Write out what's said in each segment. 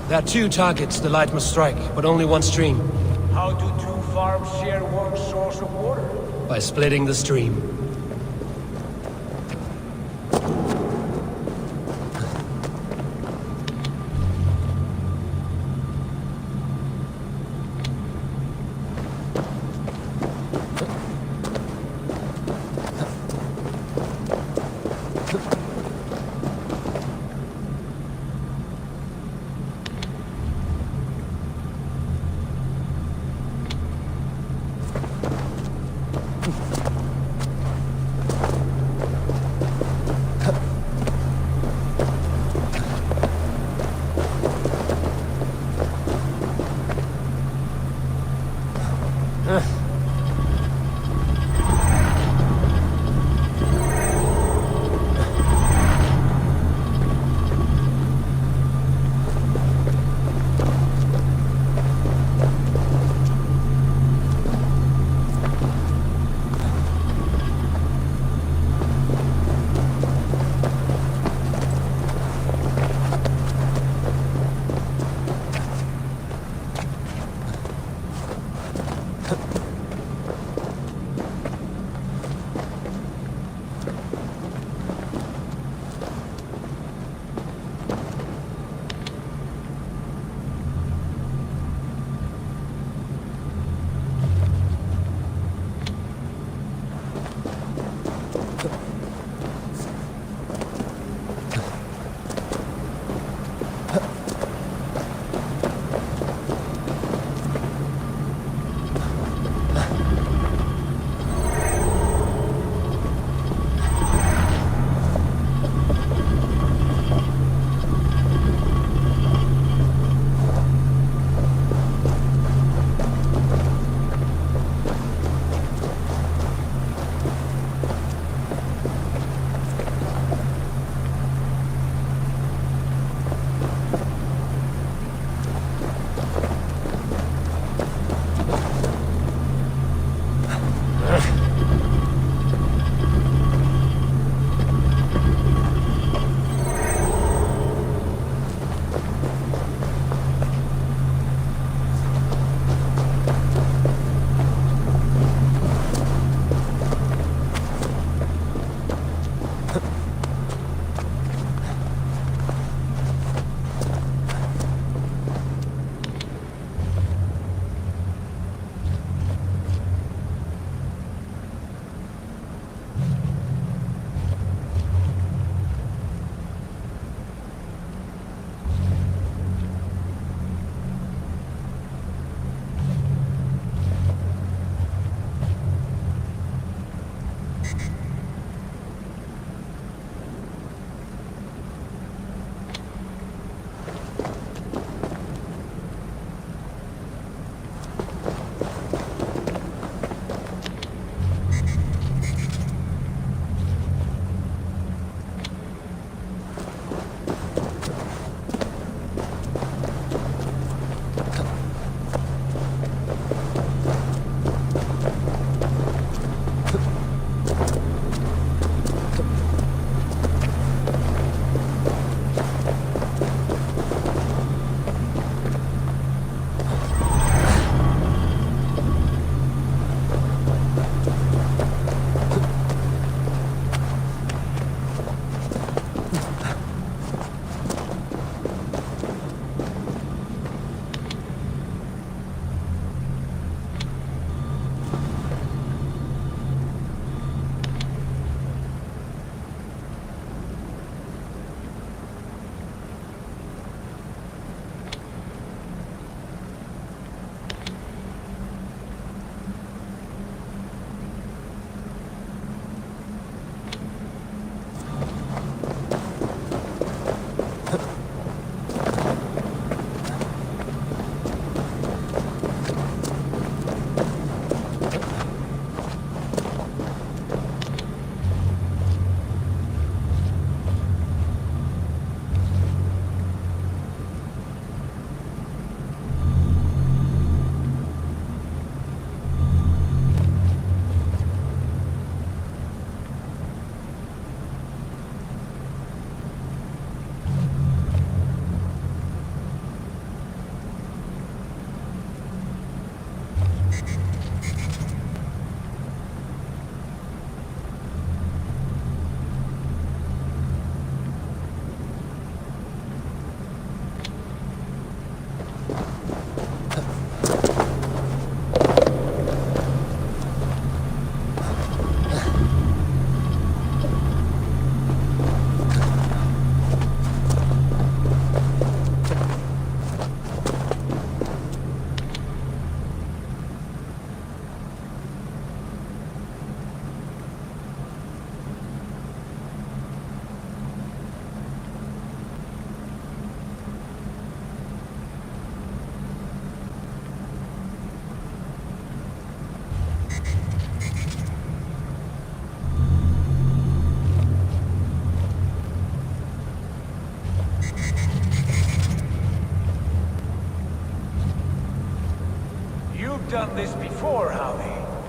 There are two targets the light must strike, but only one stream. How do two farms share one source of water? By splitting the stream.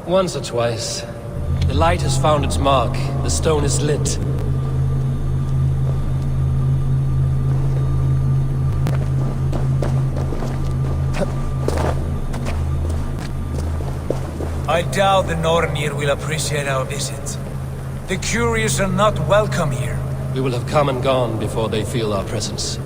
Once or twice. The light has found its mark. The stone is lit. I doubt the Nornir will appreciate our visit. The curious are not welcome here. We will have come and gone before they feel our presence.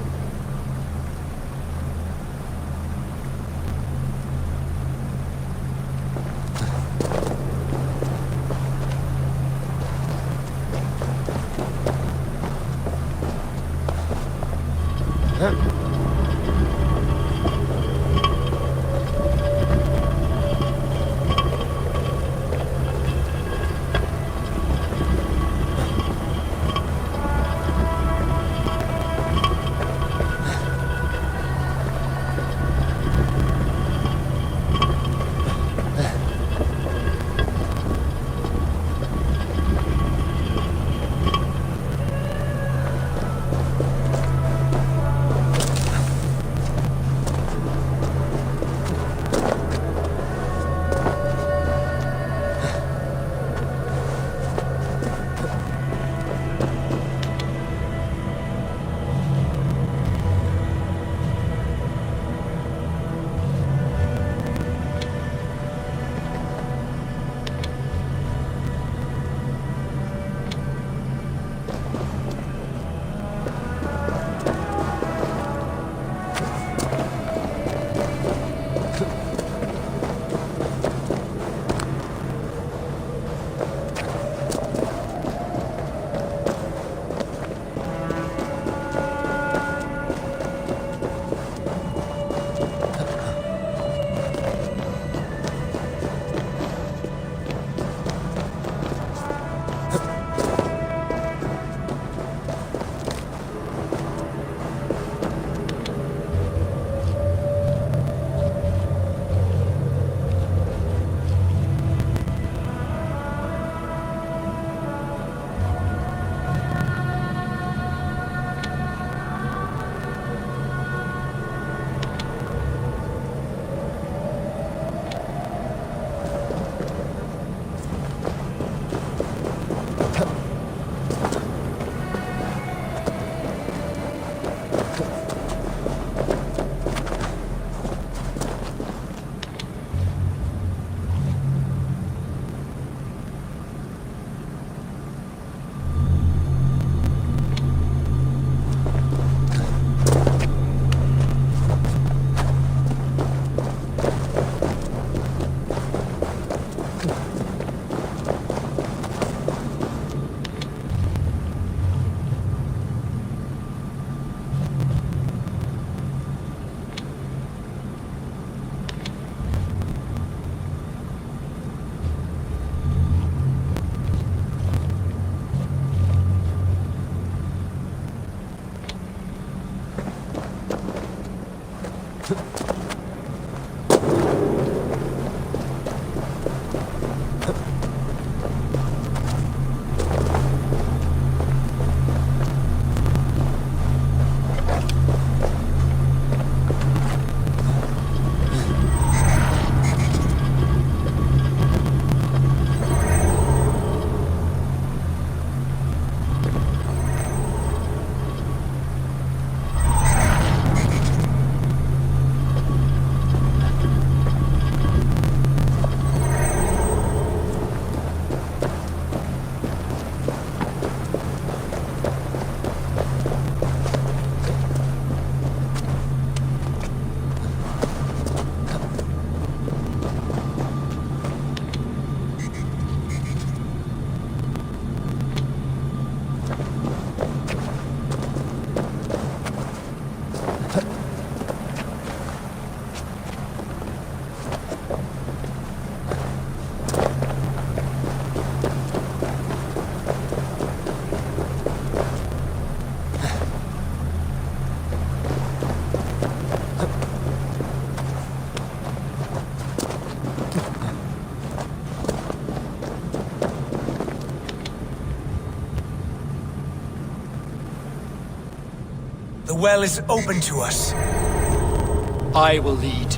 The well is open to us. I will lead.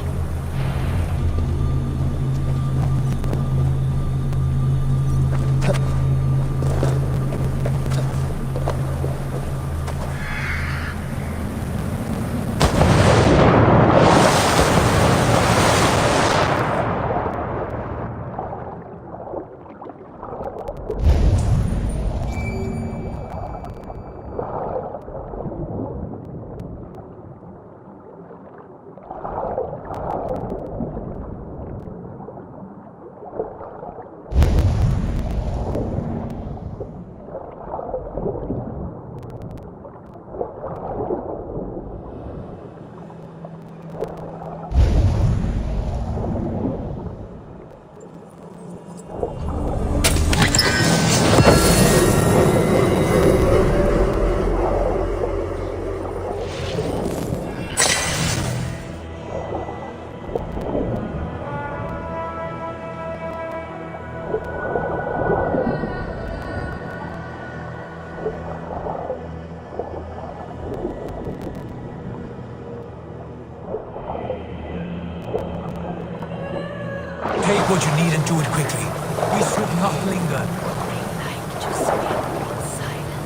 Take what you need and do it quickly. We should not linger. They like to speak in silence.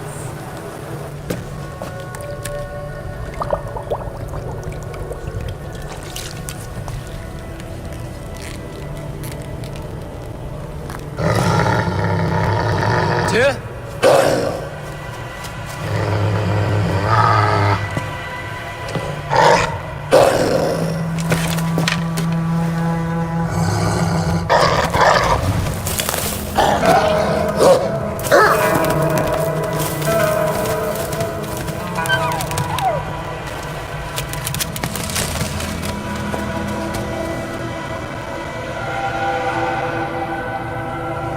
Tyr?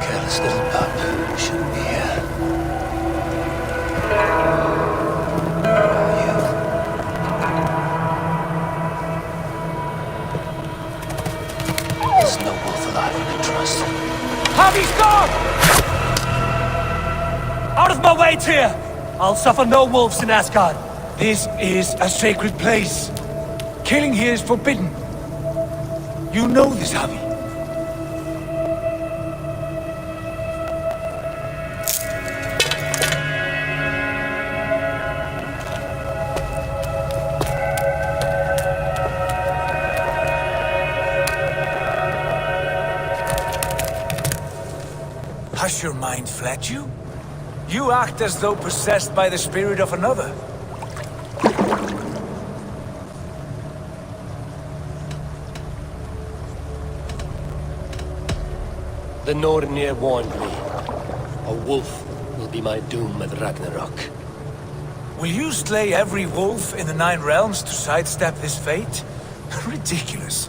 Careless little pup. Shouldn't be here. You. There's no wolf alive I can trust. Harvey's gone! Out of my way, Tyr! I'll suffer no wolves in Asgard. This is a sacred place. Killing here is forbidden. You know this, Harvey. Has your mind fled you? You act as though possessed by the spirit of another. The Nornir warned me. A wolf will be my doom at Ragnarok. Will you slay every wolf in the 9 realms to sidestep this fate? Ridiculous.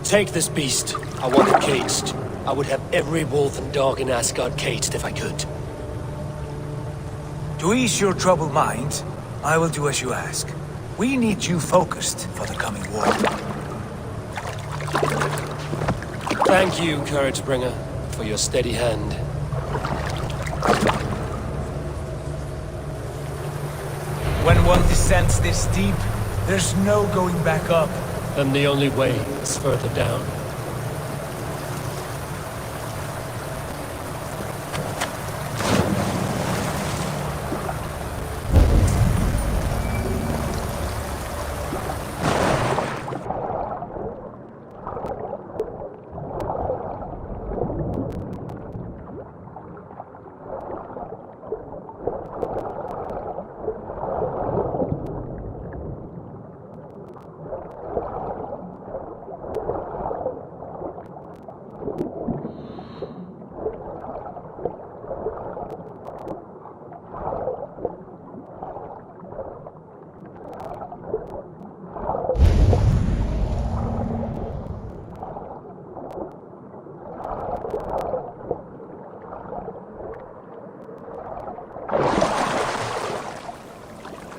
Take this beast. I want it caged. I would have every wolf and dog in Asgard caged if I could. To ease your troubled mind, I will do as you ask. We need you focused for the coming war. Thank you, Couragebringer, for your steady hand. When one descends this deep, there's no going back up. Then the only way is further down.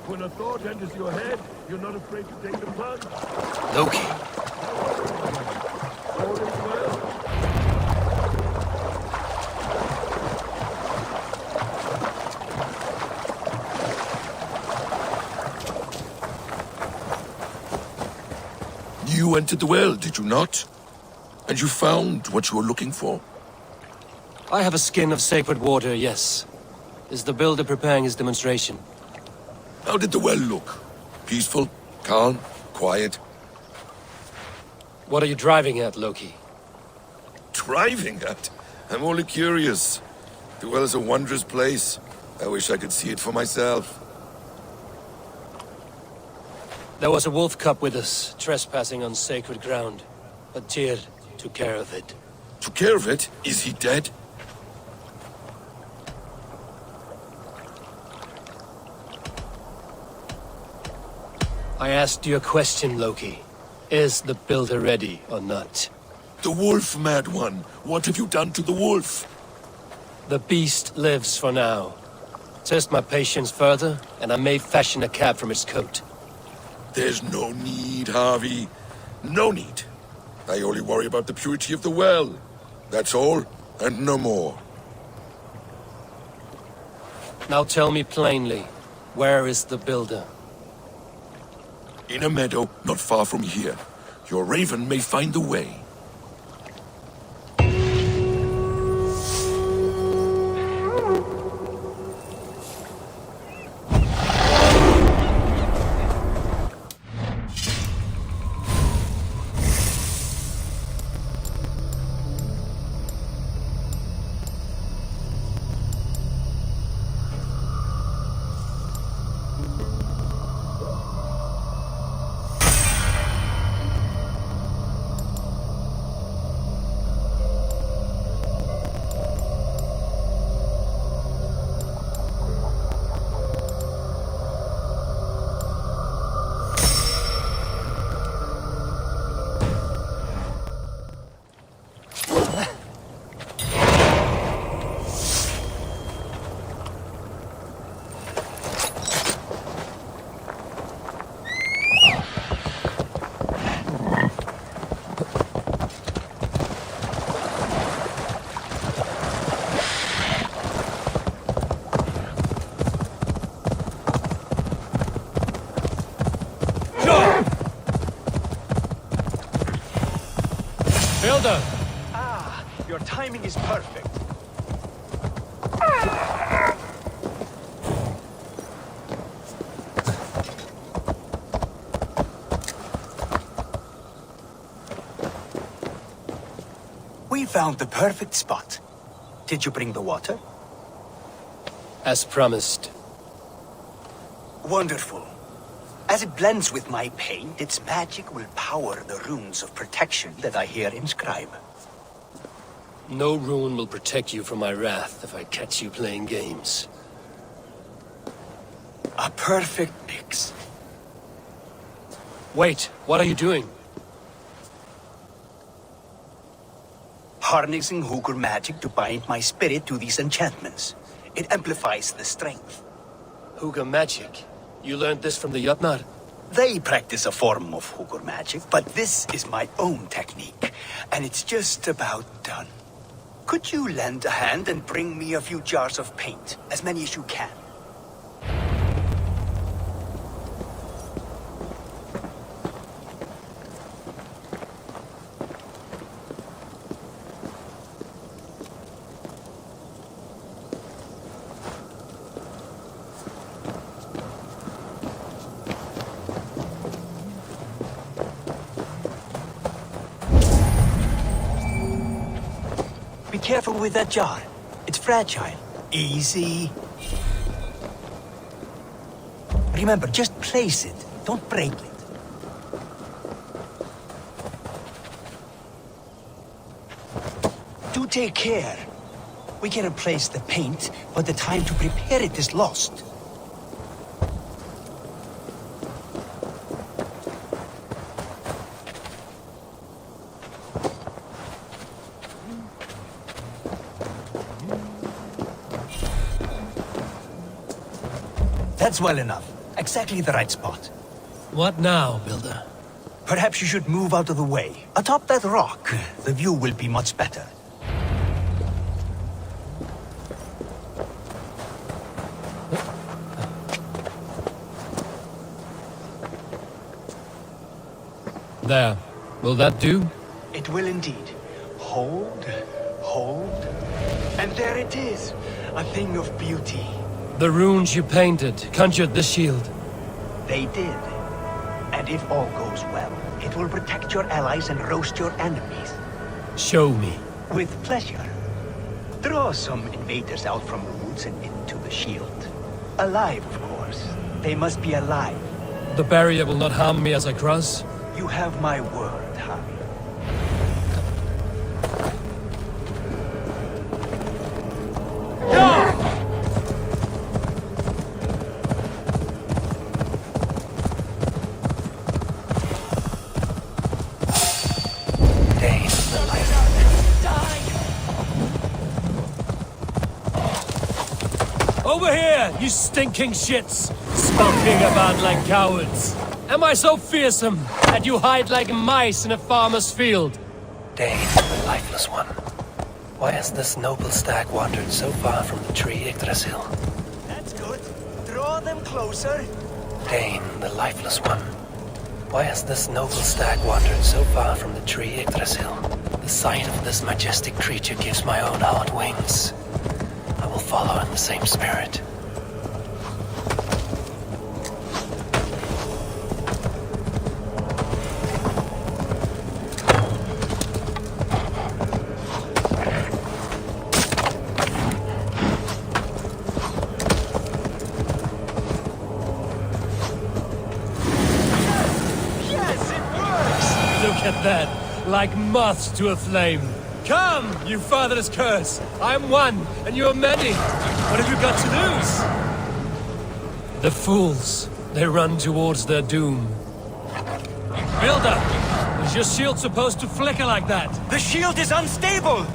When a thought enters your head, you're not afraid to take the plunge. Loki. All is well. You entered the well, did you not? And you found what you were looking for? I have a skin of sacred water, yes. Is the builder preparing his demonstration? How did the well look? Peaceful? Calm? Quiet? What are you driving at, Loki? Driving at? I'm only curious. The well is a wondrous place. I wish I could see it for myself. There was a wolf cub with us, trespassing on sacred ground. But Tyr took care of it. Took care of it? Is he dead? I asked you a question, Loki. Is the builder ready or not? The wolf, mad one. What have you done to the wolf? The beast lives for now. Test my patience further, and I may fashion a cap from its coat. There's no need, Harvey. No need. I only worry about the purity of the well. That's all, and no more. Now tell me plainly, where is the builder? In a meadow not far from here. Your raven may find the way. Builder! Ah, your timing is perfect. We found the perfect spot. Did you bring the water? As promised. Wonderful. As it blends with my paint, its magic will power the runes of protection that I hear inscribe. No rune will protect you from my wrath if I catch you playing games. A perfect mix. Wait, what are you doing? Harnessing Hooker magic to bind my spirit to these enchantments. It amplifies the strength. Hooker magic? You learned this from the Jotnar? They practice a form of Hooker magic, but this is my own technique, and it's just about done. Could you lend a hand and bring me a few jars of paint? As many as you can. Be careful with that jar. It's fragile. Easy. Remember, just place it. Don't break it. Do take care. We can replace the paint, but the time to prepare it is lost. That's well enough. Exactly the right spot. What now, Builder? Perhaps you should move out of the way. Atop that rock, the view will be much better. There. Will that do? It will indeed. Hold, hold, and there it is. A thing of beauty. The runes you painted conjured the shield. They did. And if all goes well, it will protect your allies and roast your enemies. Show me. With pleasure. Draw some invaders out from the woods and into the shield. Alive, of course. They must be alive. The barrier will not harm me as I cross? You have my word, Harry. Over here, you stinking shits! Skulking about like cowards. Am I so fearsome that you hide like mice in a farmer's field? Dane, the lifeless one. Why has this noble stag wandered so far from the tree Yggdrasil? That's good. Draw them closer. Dane, the lifeless one. Why has this noble stag wandered so far from the tree Yggdrasil? The sight of this majestic creature gives my own heart wings. I will follow in the same spirit. Look at that, like moths to a flame. Come, you fatherless curse. I'm one, and you're many. What have you got to lose? The fools. They run towards their doom. Builder, is your shield supposed to flicker like that? The shield is unstable!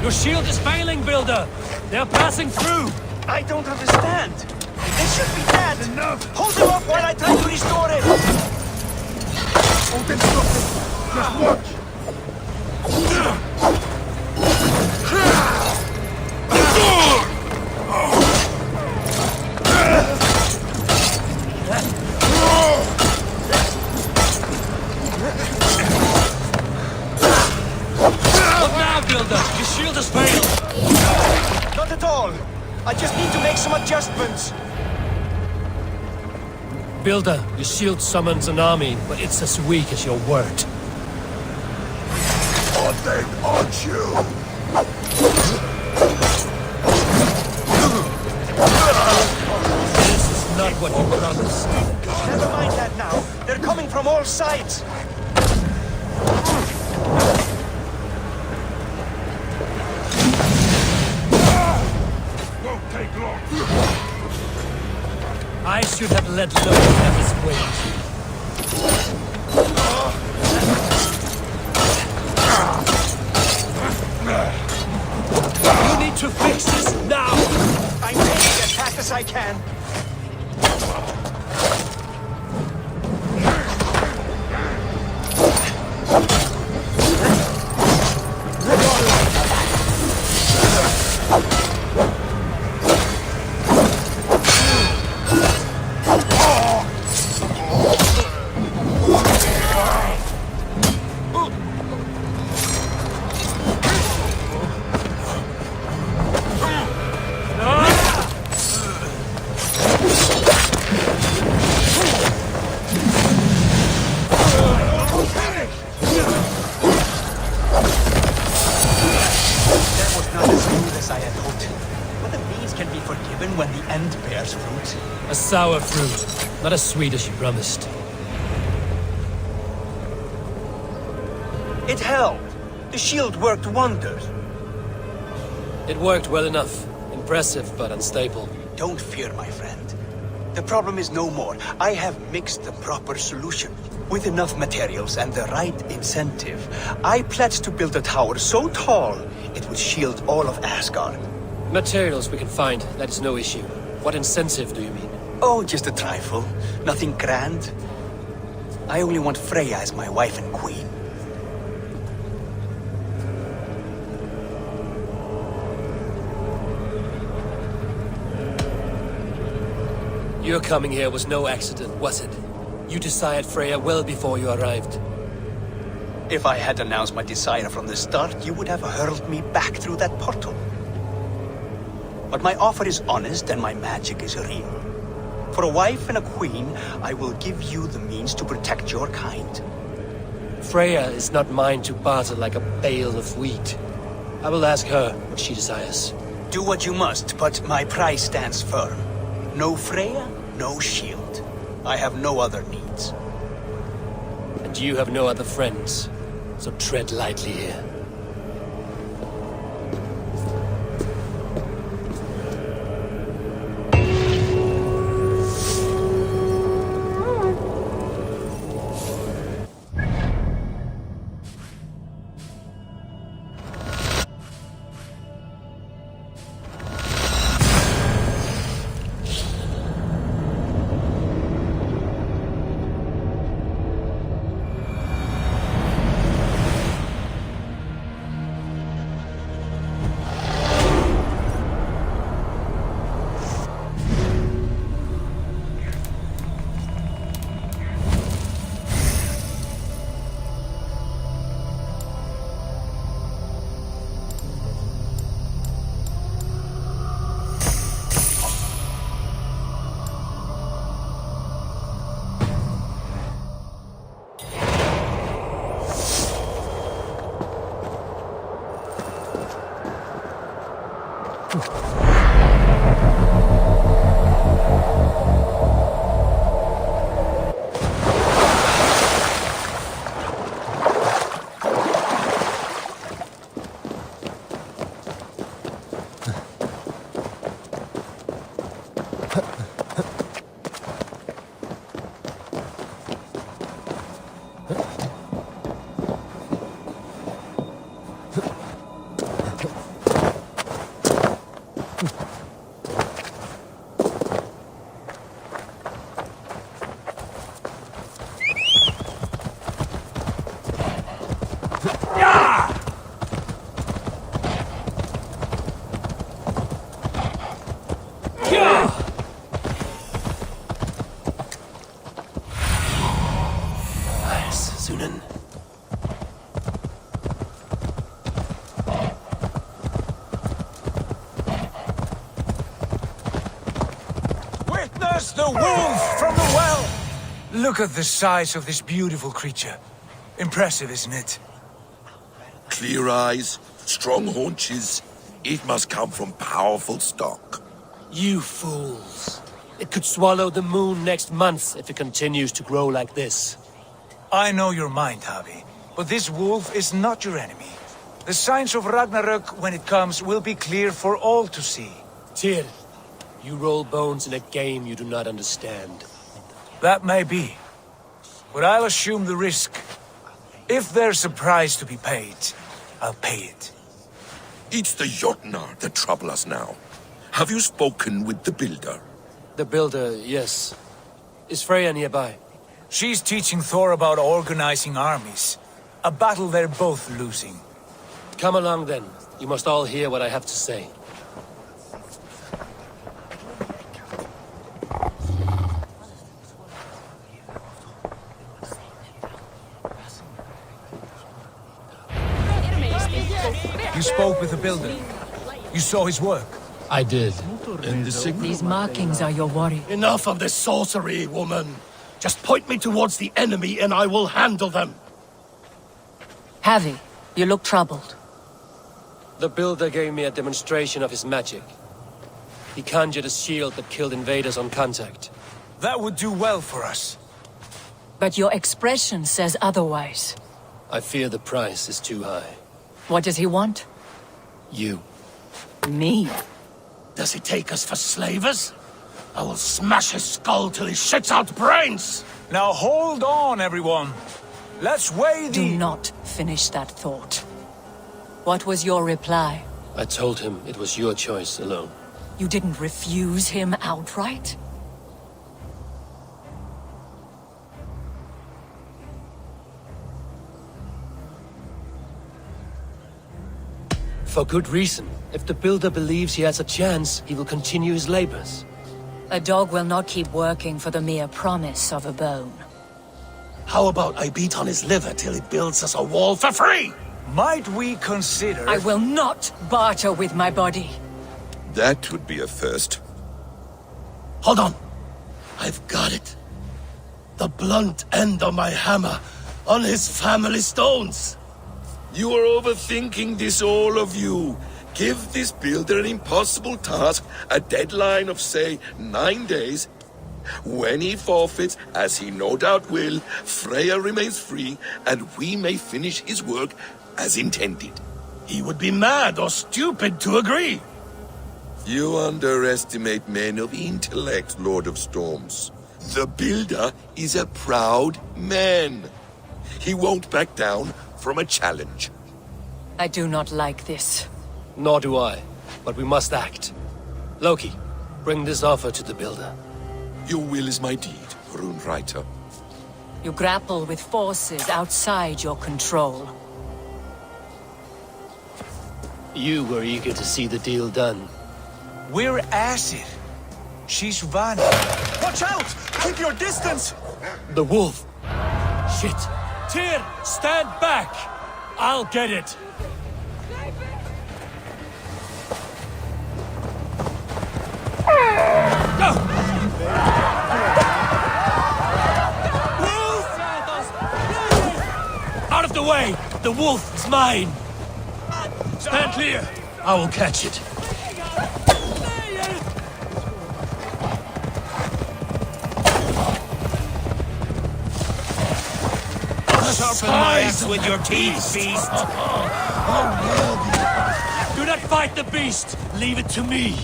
Your shield is failing, Builder. They're passing through. I don't understand. They should be dead! Enough! Hold them off while I try to restore it! Don't interrupt them. Just watch. What now, Builder? Your shield has failed. Not at all. I just need to make some adjustments. Builder, your shield summons an army, but it's as weak as your word. Nothing on you! This is not what you promised. Never mind that now. They're coming from all sides. Won't take long. I should have let Loki have his way. You need to fix this now! I'm taking as fast as I can. When the end bears fruit. A sour fruit, not as sweet as you promised. It held. The shield worked wonders. It worked well enough. Impressive, but unstable. Don't fear, my friend. The problem is no more. I have mixed the proper solution. With enough materials and the right incentive, I pledge to build a tower so tall it would shield all of Asgard. Materials we can find, that is no issue. What incentive do you mean? Oh, just a trifle. Nothing grand. I only want Freya as my wife and queen. Your coming here was no accident, was it? You desired Freya well before you arrived. If I had announced my desire from the start, you would have hurled me back through that portal. But my offer is honest and my magic is real. For a wife and a queen, I will give you the means to protect your kind. Freya is not mine to barter like a bale of wheat. I will ask her what she desires. Do what you must, but my price stands firm. No Freya, no shield. I have no other needs. And you have no other friends, so tread lightly here. Witness the wolf from the well! Look at the size of this beautiful creature. Impressive, isn't it? Clear eyes, strong haunches. It must come from powerful stock. You fools. It could swallow the moon next month if it continues to grow like this. I know your mind, Javi, but this wolf is not your enemy. The signs of Ragnarok, when it comes, will be clear for all to see. Tyr, you roll bones in a game you do not understand. That may be, but I'll assume the risk. If there's a price to be paid, I'll pay it. It's the Jotnar that trouble us now. Have you spoken with the builder? The builder, yes. Is Freya nearby? She's teaching Thor about organizing armies. A battle they're both losing. Come along then. You must all hear what I have to say. You spoke with the builder. You saw his work. I did. And the signal. These markings are your worry. Enough of this sorcery, woman. Just point me towards the enemy and I will handle them. Javi, you look troubled. The builder gave me a demonstration of his magic. He conjured a shield that killed invaders on contact. That would do well for us. But your expression says otherwise. I fear the price is too high. What does he want? You. Me? Does he take us for slavers? I will smash his skull till he shits out brains! Now hold on, everyone. Let's weigh the... Do not finish that thought. What was your reply? I told him it was your choice alone. You didn't refuse him outright? For good reason. If the builder believes he has a chance, he will continue his labors. A dog will not keep working for the mere promise of a bone. How about I beat on his liver till he builds us a wall for free? Might we consider... I will not barter with my body. That would be a first. Hold on. I've got it. The blunt end of my hammer on his family stones. You are overthinking this, all of you. Give this builder an impossible task, a deadline of, say, 9 days. When he forfeits, as he no doubt will, Freya remains free, and we may finish his work as intended. He would be mad or stupid to agree. You underestimate men of intellect, Lord of Storms. The builder is a proud man. He won't back down from a challenge. I do not like this. Nor do I, but we must act. Loki, bring this offer to the builder. Your will is my deed, Runewriter. You grapple with forces outside your control. You were eager to see the deal done. We're acid. She's Vanna. Watch out! Keep your distance! The wolf! Shit! Tyr, stand back! I'll get it! Out of the way! The wolf is mine! Stand clear! I will catch it. Sharpen my axe with your teeth, beast! Do not fight the beast! Leave it to me!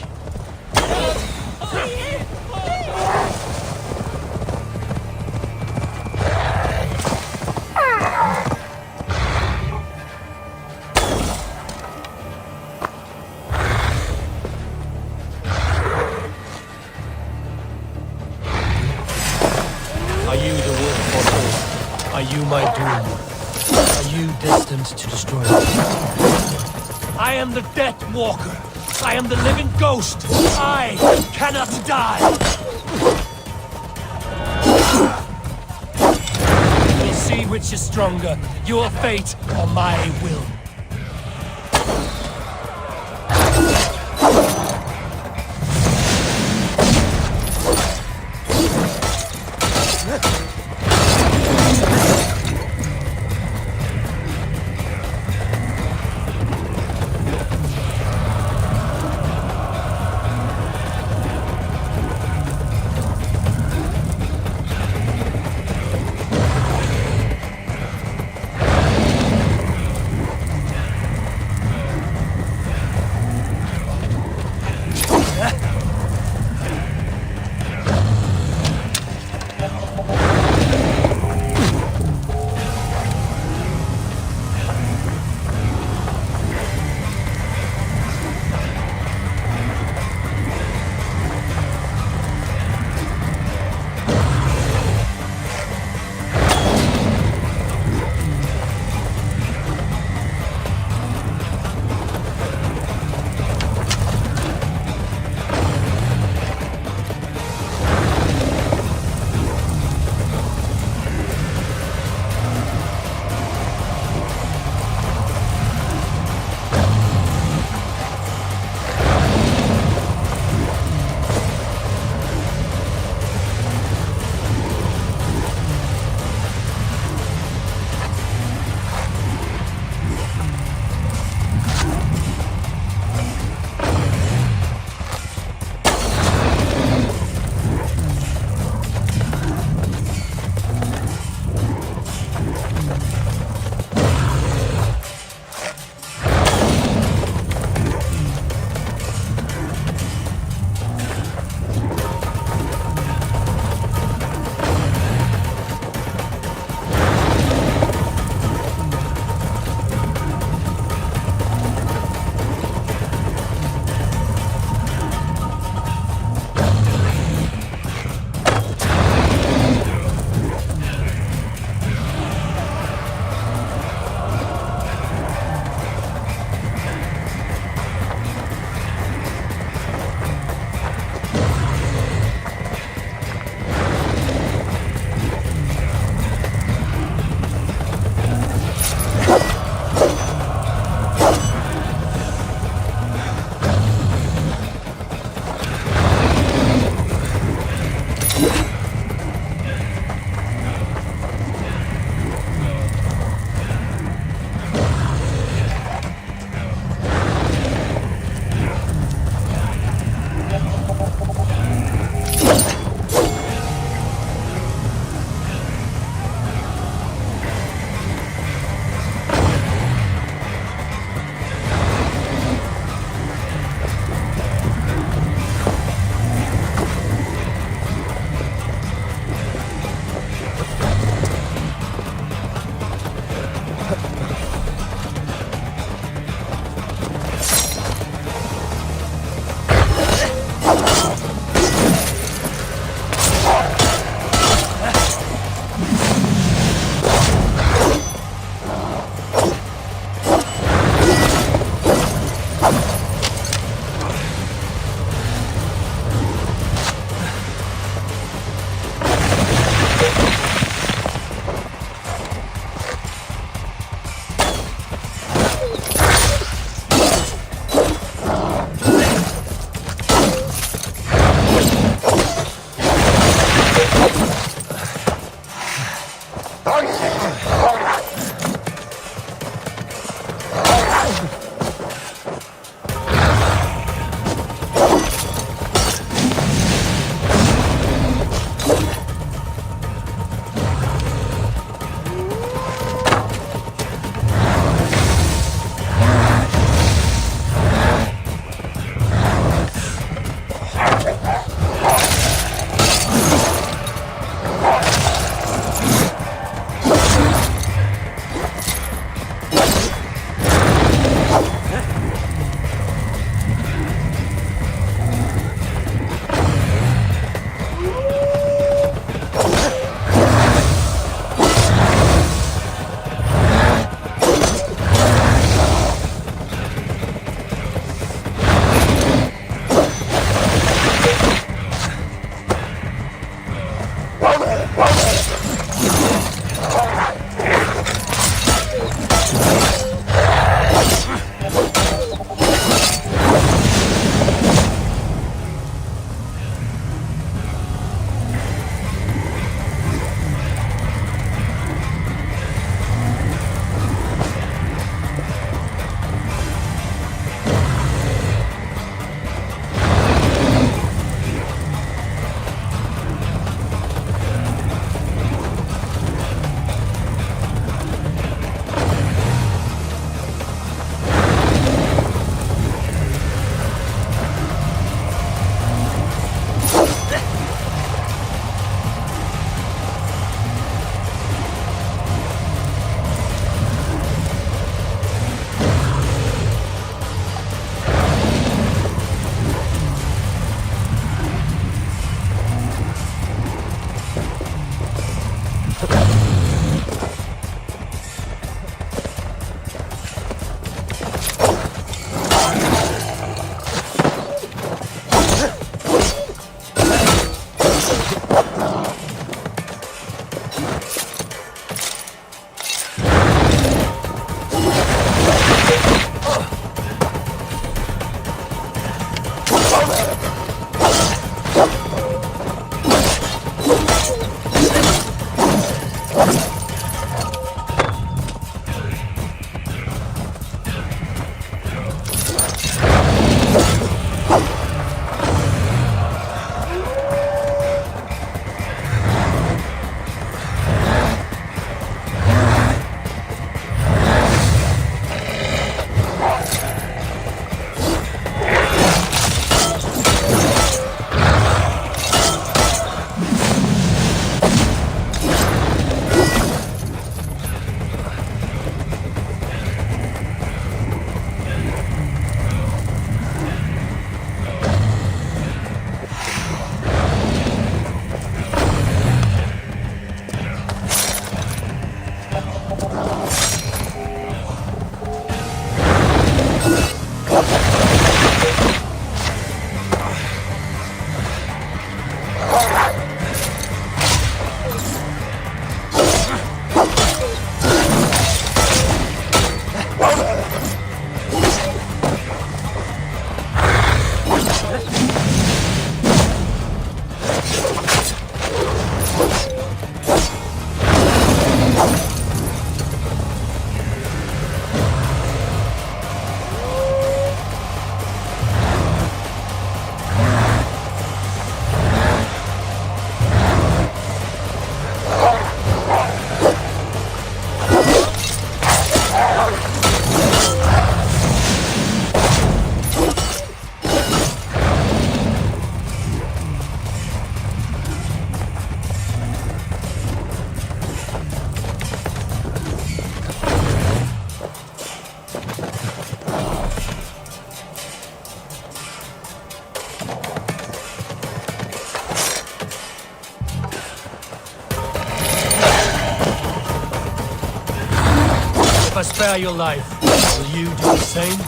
Are you the wolf mortal? Are you my doom? Are you destined to destroy me? I am the Death Walker. I am the living ghost. I cannot die. We'll see which is stronger, your fate or my will. spare your life. Will you do the same?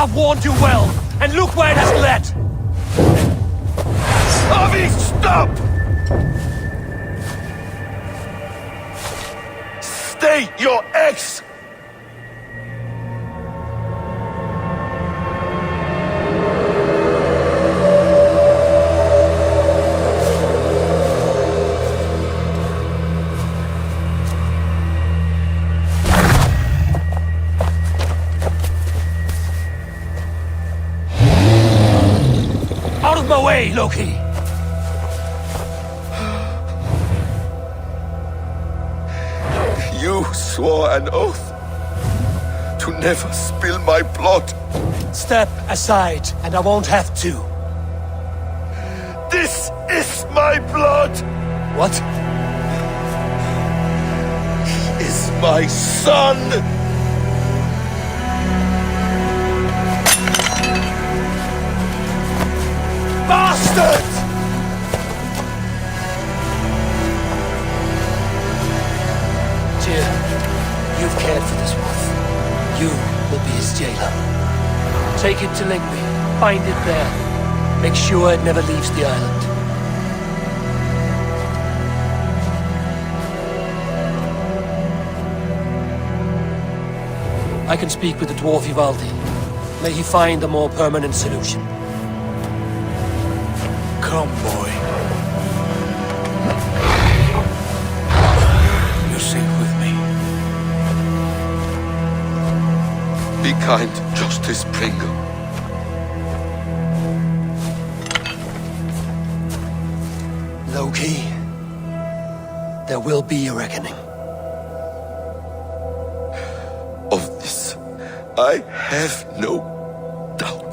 I've warned you well, and look where it has led! Avi, stop! State your ex! Out of my way, Loki! You swore an oath to never spill my blood. Step aside, and I won't have to. This is my blood! What? He is my son! Bastard! Tyr, you've cared for this wolf. You will be his jailer. Take it to Lingby. Find it there. Make sure it never leaves the island. I can speak with the dwarf Ivaldi. May he find a more permanent solution. Come, boy. You're safe with me. Be kind, Justice Pringle. Loki, there will be a reckoning. Of this, I have no doubt.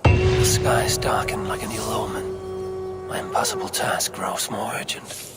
The skies darken like an ill omen. My impossible task grows more urgent.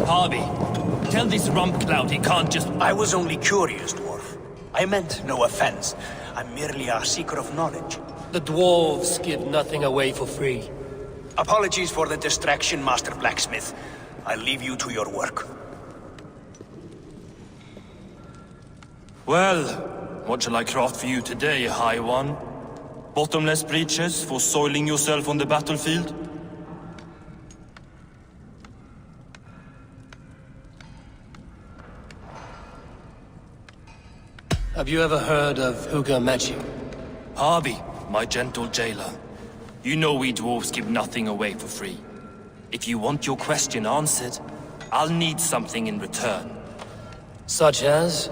Harvey, tell this rump cloud he can't just... I was only curious, dwarf. I meant no offense. I'm merely a seeker of knowledge. The dwarves give nothing away for free. Apologies for the distraction, Master Blacksmith. I'll leave you to your work. Well, what shall I craft for you today, High One? Bottomless breeches for soiling yourself on the battlefield? Have you ever heard of Hugger magic? Harvey, my gentle jailer. You know we dwarves give nothing away for free. If you want your question answered, I'll need something in return. Such as?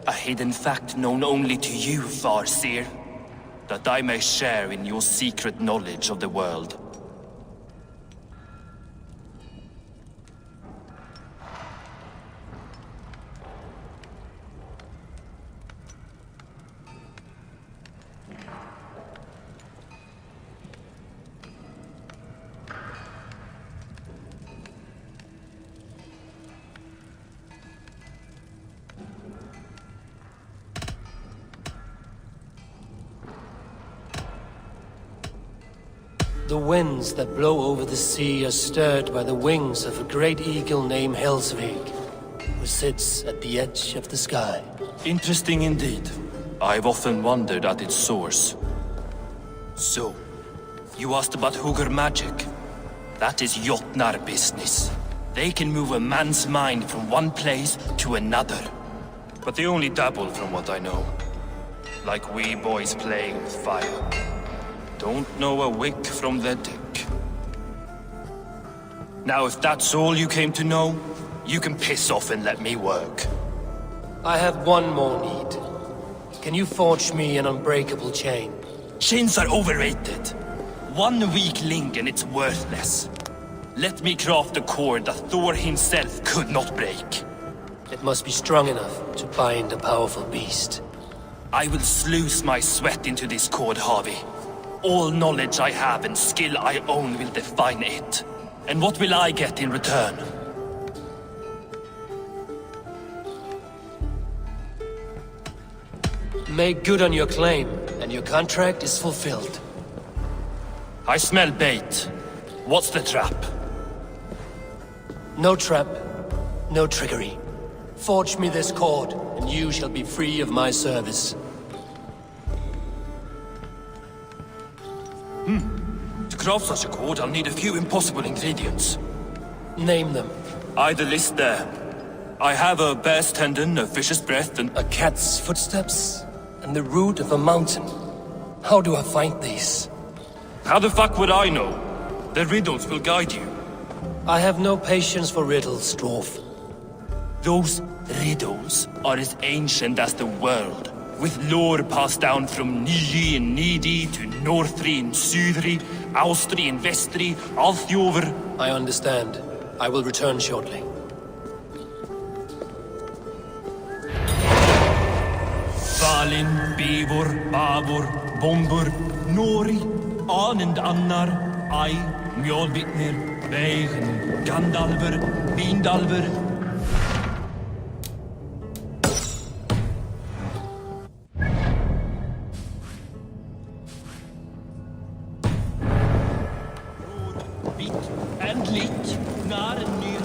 A hidden fact known only to you, Farseer. That I may share in your secret knowledge of the world. The winds that blow over the sea are stirred by the wings of a great eagle named Helsvig, who sits at the edge of the sky. Interesting indeed. I've often wondered at its source. So, you asked about Hugger magic. That is Jotnar business. They can move a man's mind from one place to another. But they only dabble from what I know. Like wee boys playing with fire. Don't know a wick from their dick. Now, if that's all you came to know, you can piss off and let me work. I have one more need. Can you forge me an unbreakable chain? Chains are overrated. One weak link and it's worthless. Let me craft a cord that Thor himself could not break. It must be strong enough to bind a powerful beast. I will sluice my sweat into this cord, Harvey. All knowledge I have and skill I own will define it. And what will I get in return? Make good on your claim, and your contract is fulfilled. I smell bait. What's the trap? No trap, no trickery. Forge me this cord, and you shall be free of my service. To craft such a cord, I'll need a few impossible ingredients. Name them. The list there. I have a bear's tendon, a fish's breath, and... A cat's footsteps, and the root of a mountain. How do I find these? How the fuck would I know? The riddles will guide you. I have no patience for riddles, dwarf. Those riddles are as ancient as the world, with lore passed down from Niji and Nidi to Northri and Sudri, Austri and Vestri, Althjover. I understand. I will return shortly. Valin, Bivor, Bavor, Bombur, Nori, Anand Annar, Ai, Mjolbitnir, Veigen, Gandalver, Vindalver. Bit and lit, nar and nyr,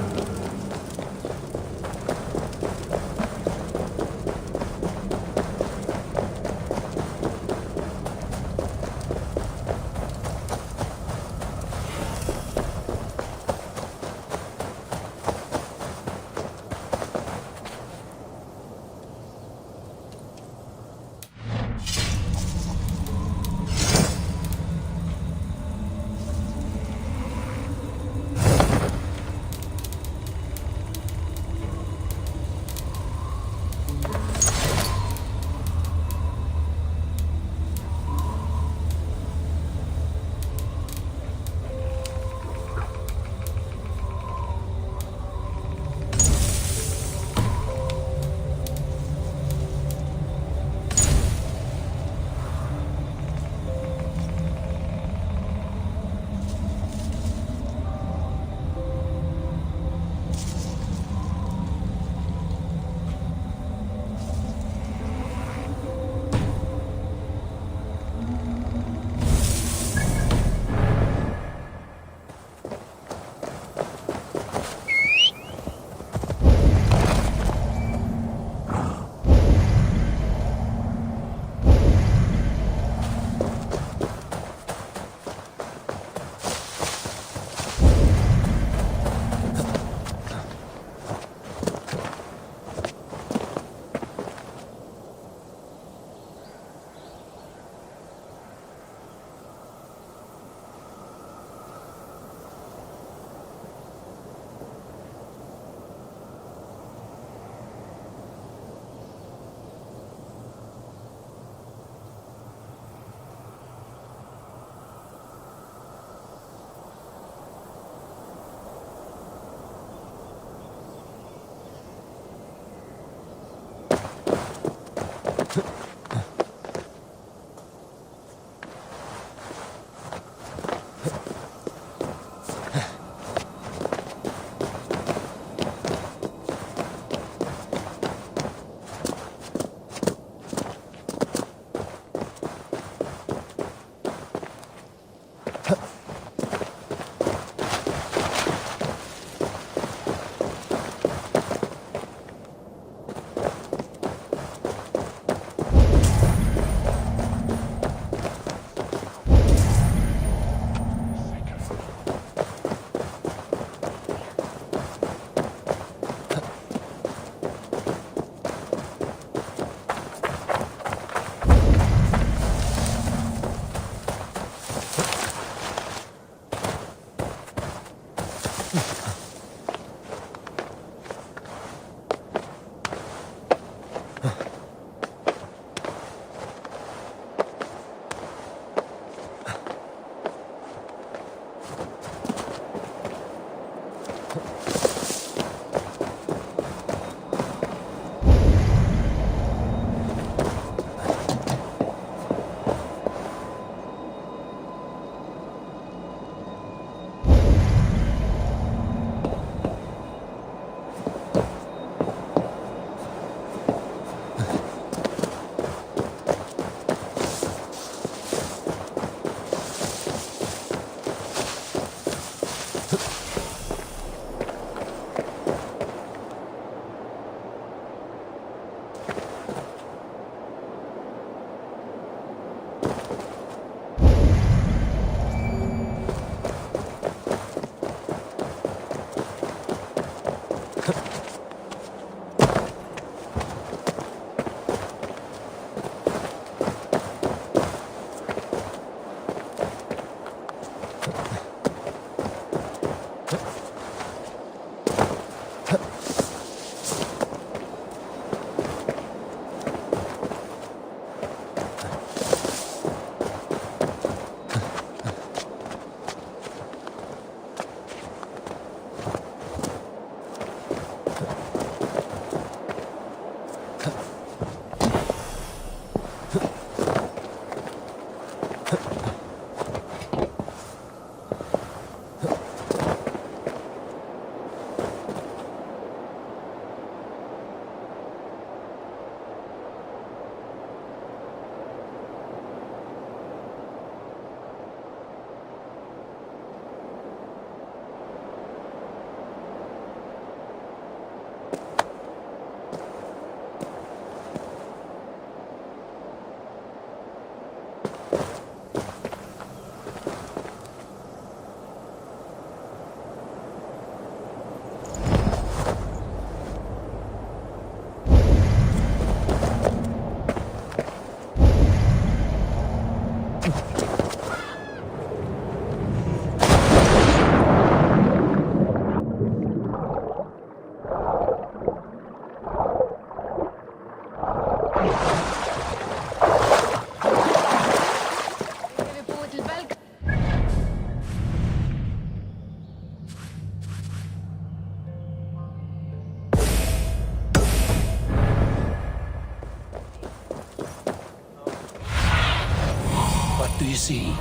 What do you see?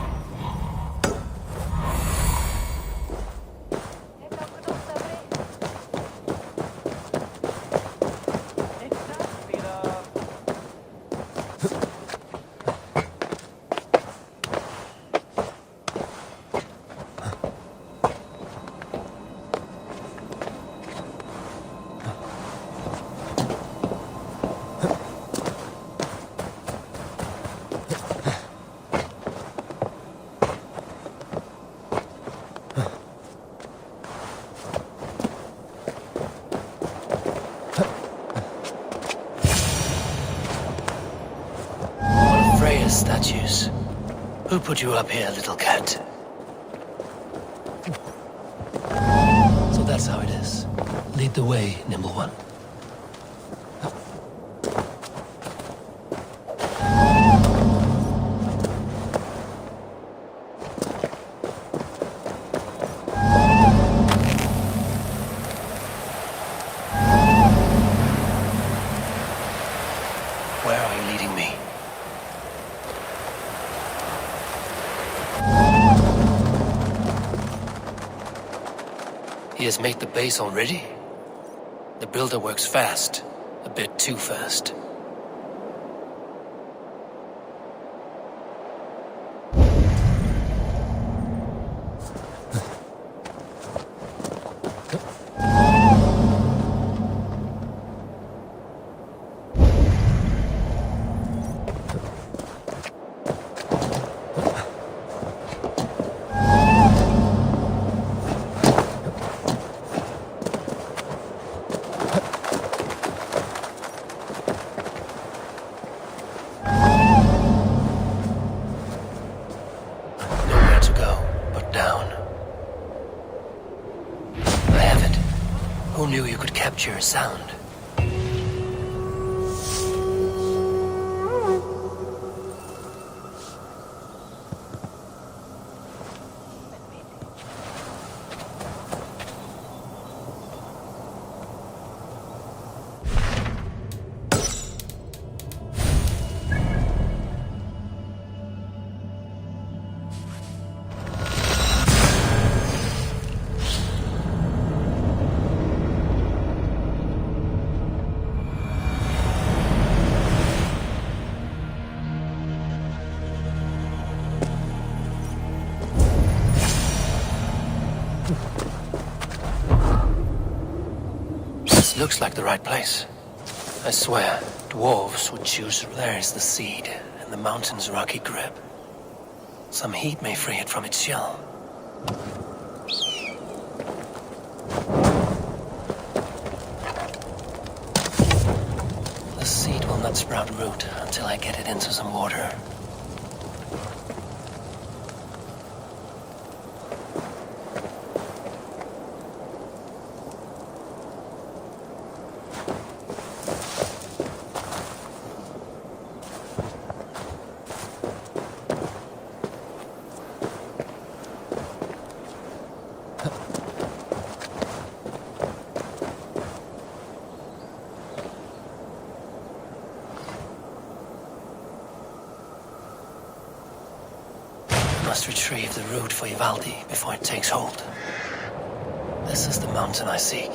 Statues. Who put you up here, little cat? So that's how it is. Lead the way, nimble one. Where are you leading me? He has made the base already? The builder works fast. A bit too fast. Who knew you could capture a sound? This looks like the right place. I swear, dwarves would choose. There's the seed, and the mountain's rocky grip. Some heat may free it from its shell. The seed will not sprout root until I get it into some water. Must retrieve the root for Ivaldi before it takes hold. This is the mountain I seek.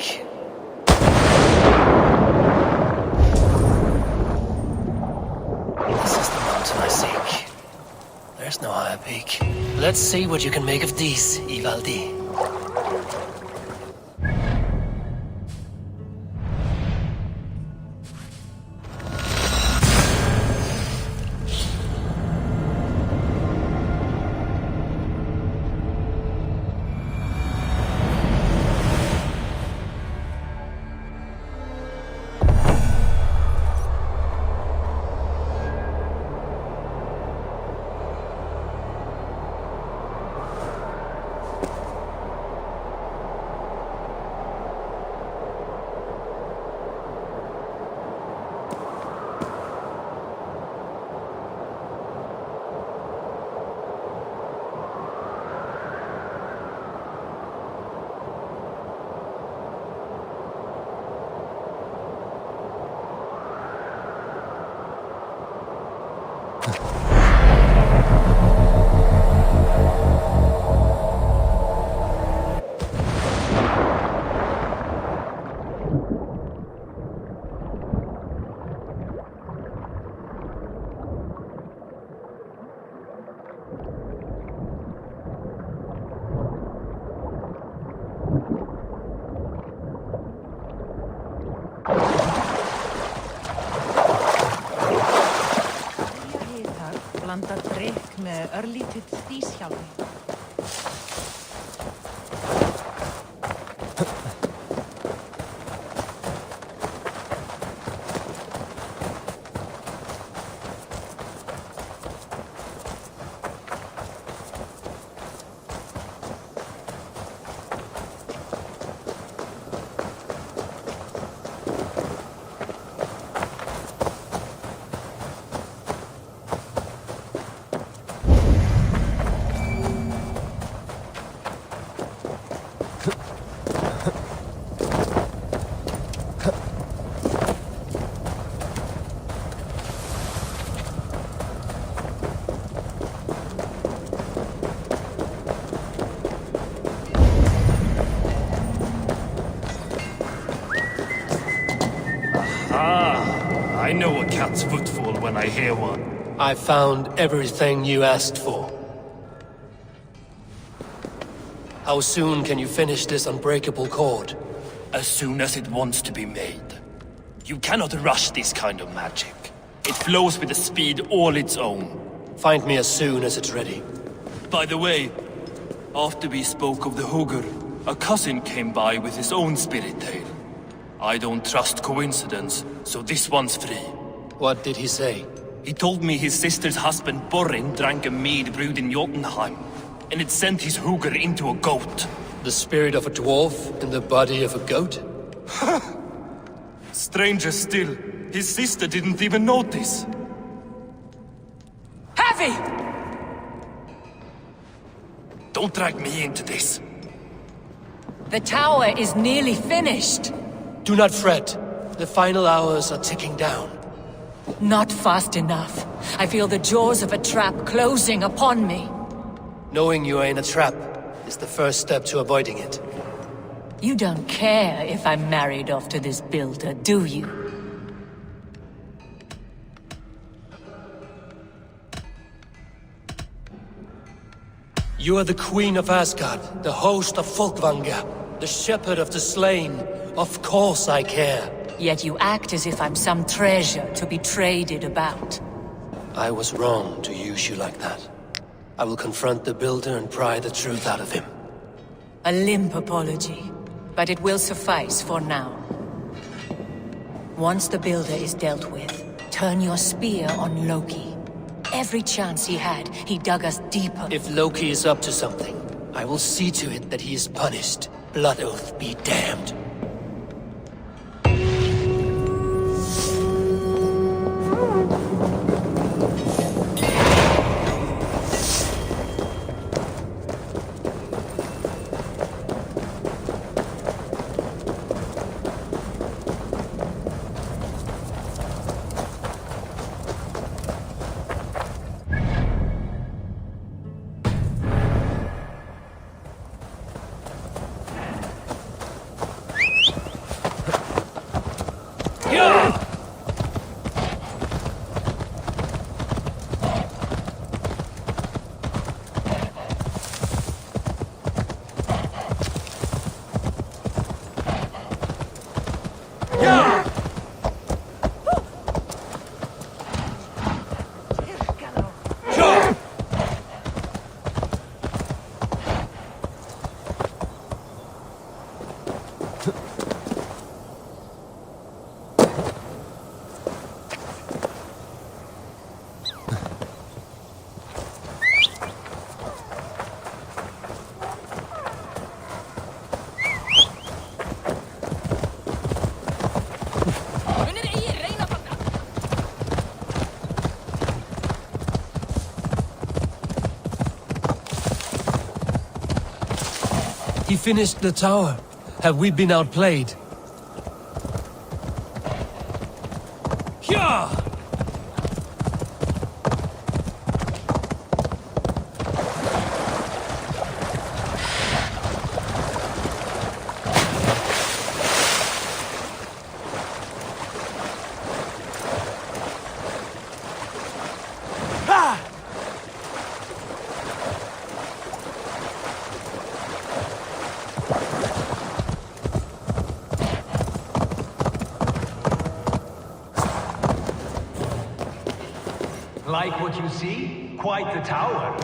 This is the mountain I seek. There's no higher peak. Let's see what you can make of these, Ivaldi. Blandar drykk með örlítið stýshjálmi. I know a cat's footfall when I hear one. I found everything you asked for. How soon can you finish this unbreakable cord? As soon as it wants to be made. You cannot rush this kind of magic. It flows with a speed all its own. Find me as soon as it's ready. By the way, after we spoke of the Hugr, a cousin came by with his own spirit tale. I don't trust coincidence, so this one's free. What did he say? He told me his sister's husband Borin drank a mead brewed in Jotunheim, and it sent his Hugr into a goat. The spirit of a dwarf in the body of a goat? Stranger still, his sister didn't even notice. Heavy! Don't drag me into this. The tower is nearly finished. Do not fret. The final hours are ticking down. Not fast enough. I feel the jaws of a trap closing upon me. Knowing you are in a trap is the first step to avoiding it. You don't care if I'm married off to this builder, do you? You are the queen of Asgard, the host of Folkvanga, the shepherd of the slain. Of course I care. Yet you act as if I'm some treasure to be traded about. I was wrong to use you like that. I will confront the Builder and pry the truth out of him. A limp apology, but it will suffice for now. Once the Builder is dealt with, turn your spear on Loki. Every chance he had, he dug us deeper. If Loki is up to something, I will see to it that he is punished. Blood Oath be damned. He finished the tower. Have we been outplayed? Hyah! Like what you see? Quite the tower.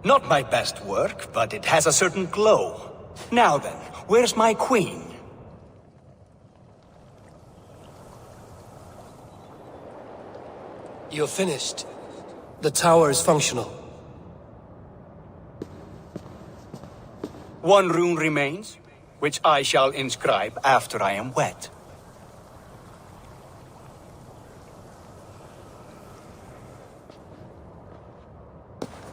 Not my best work, but it has a certain glow. Now then, where's my queen? You're finished. The tower is functional. One rune remains, which I shall inscribe after I am wet.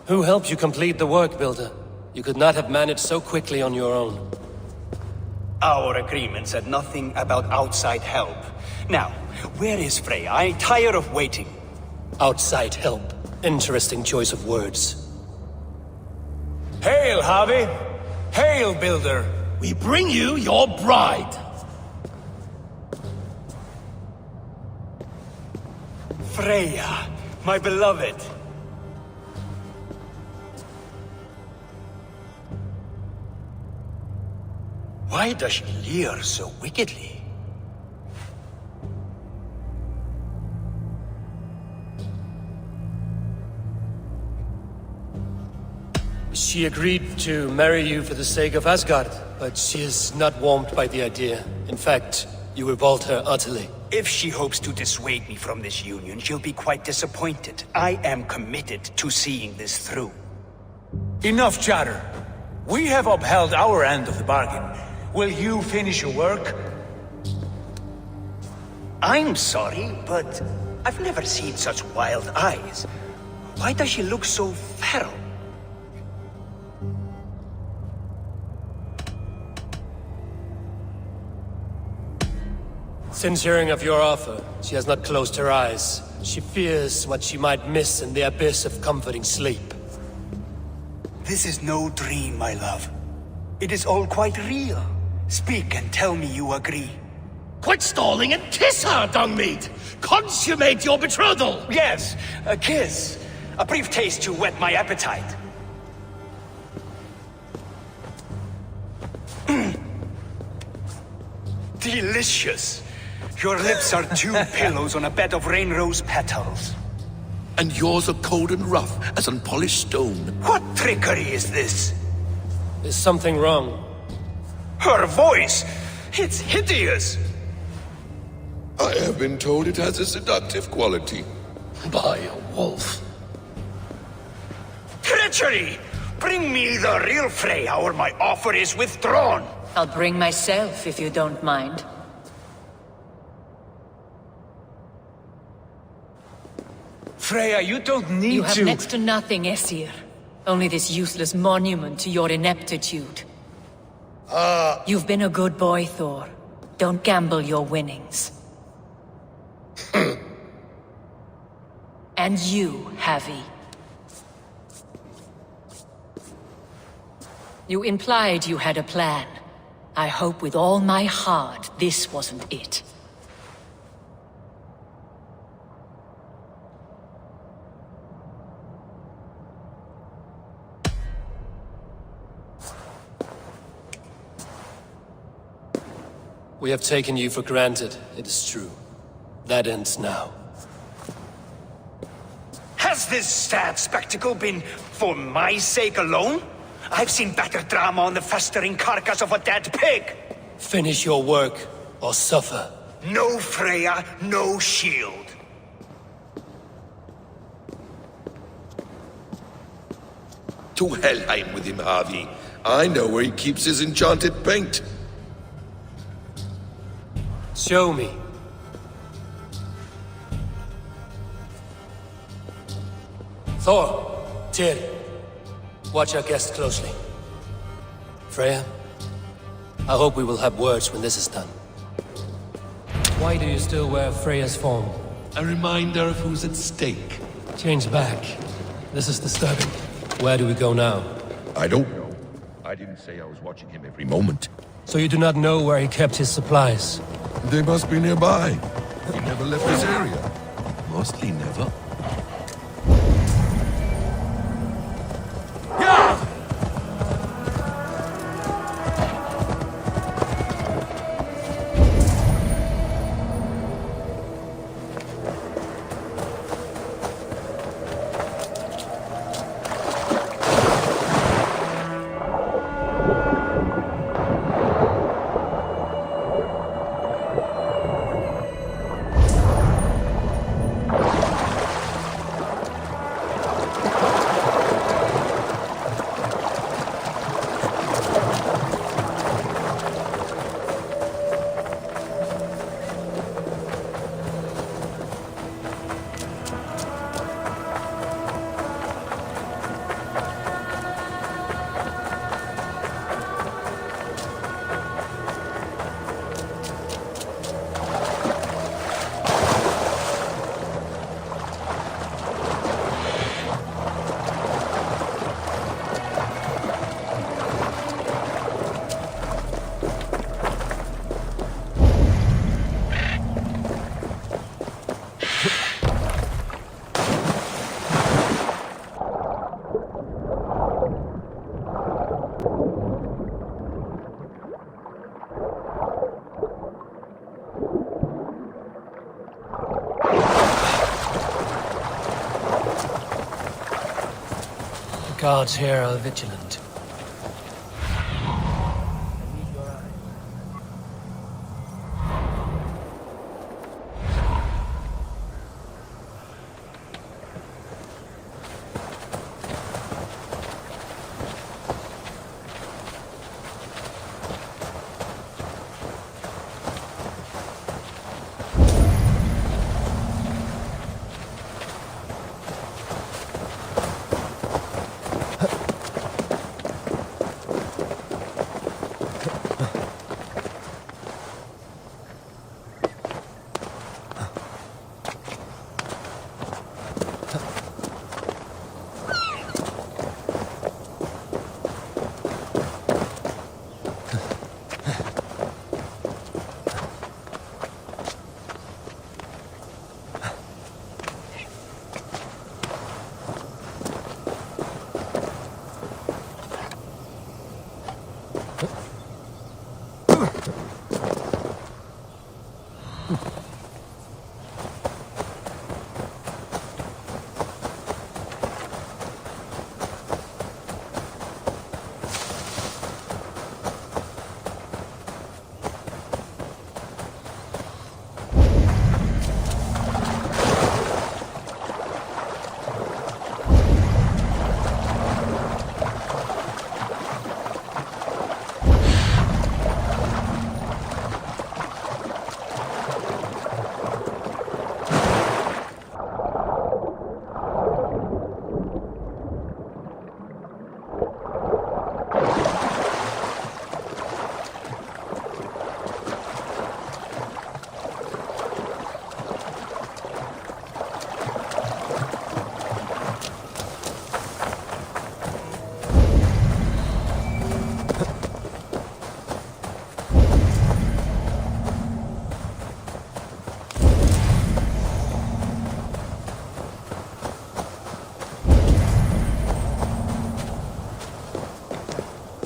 Who helped you complete the work, Builder? You could not have managed so quickly on your own. Our agreement said nothing about outside help. Now, where is Freya? I'm tired of waiting. Outside help. Interesting choice of words. Hail, Javi! Hail, Builder! We bring you your bride. Freya, my beloved. Why does she leer so wickedly? She agreed to marry you for the sake of Asgard, but she is not warmed by the idea. In fact, you revolt her utterly. If she hopes to dissuade me from this union, she'll be quite disappointed. I am committed to seeing this through. Enough chatter. We have upheld our end of the bargain. Will you finish your work? I'm sorry, but I've never seen such wild eyes. Why does she look so feral? Since hearing of your offer, she has not closed her eyes. She fears what she might miss in the abyss of comforting sleep. This is no dream, my love. It is all quite real. Speak and tell me you agree. Quit stalling and kiss her, Dungmeat! Consummate your betrothal! Yes, a kiss. A brief taste to whet my appetite. Delicious. Your lips are two pillows on a bed of rain rose petals. And yours are cold and rough as unpolished stone. What trickery is this? Is something wrong? Her voice! It's hideous! I have been told it has a seductive quality. By a wolf. Treachery! Bring me the real Freya or my offer is withdrawn! I'll bring myself if you don't mind. Freya, you don't need You have to... next to nothing, Aesir. Only this useless monument to your ineptitude. You've been a good boy, Thor. Don't gamble your winnings. And you, Havi. You implied you had a plan. I hope with all my heart this wasn't it. We have taken you for granted, it is true. That ends now. Has this sad spectacle been for my sake alone? I've seen better drama on the festering carcass of a dead pig! Finish your work, or suffer. No Freya, no shield. To Helheim with him, Harvey. I know where he keeps his enchanted paint. Show me. Thor, Tyr, watch our guest closely. Freya, I hope we will have words when this is done. Why do you still wear Freya's form? A reminder of who's at stake. Change back. This is disturbing. Where do we go now? I don't know. I didn't say I was watching him every moment. So you do not know where he kept his supplies? They must be nearby. He never left this area. Mostly never. Guards here are vigilant.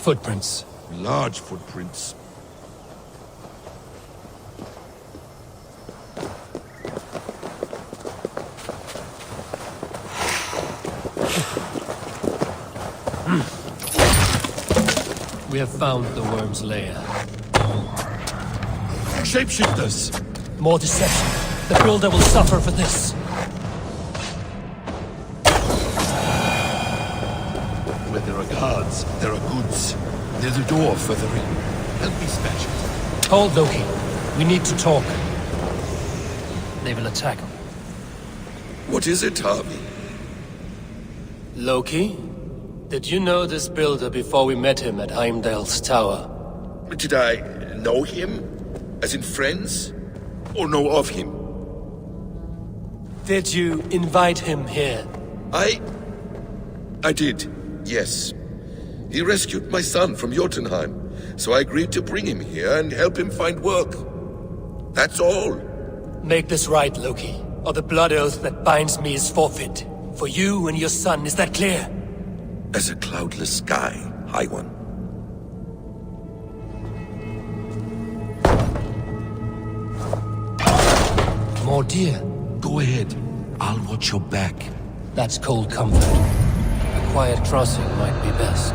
footprints. Large footprints. We have found the worm's lair. Shapeshifters! More deception. The builder will suffer for this. Where there are guards, there are goods. There's a door further in. Help me smash it. Hold, Loki. We need to talk. They will attack him. What is it, Harvey? Loki? Did you know this builder before we met him at Heimdall's tower? Did I know him? As in friends? Or know of him? Did you invite him here? I did, yes. He rescued my son from Jotunheim, so I agreed to bring him here and help him find work. That's all. Make this right, Loki, or the blood oath that binds me is forfeit. For you and your son, is that clear? As a cloudless sky, High One. More deer. Go ahead. I'll watch your back. That's cold comfort. A quiet crossing might be best.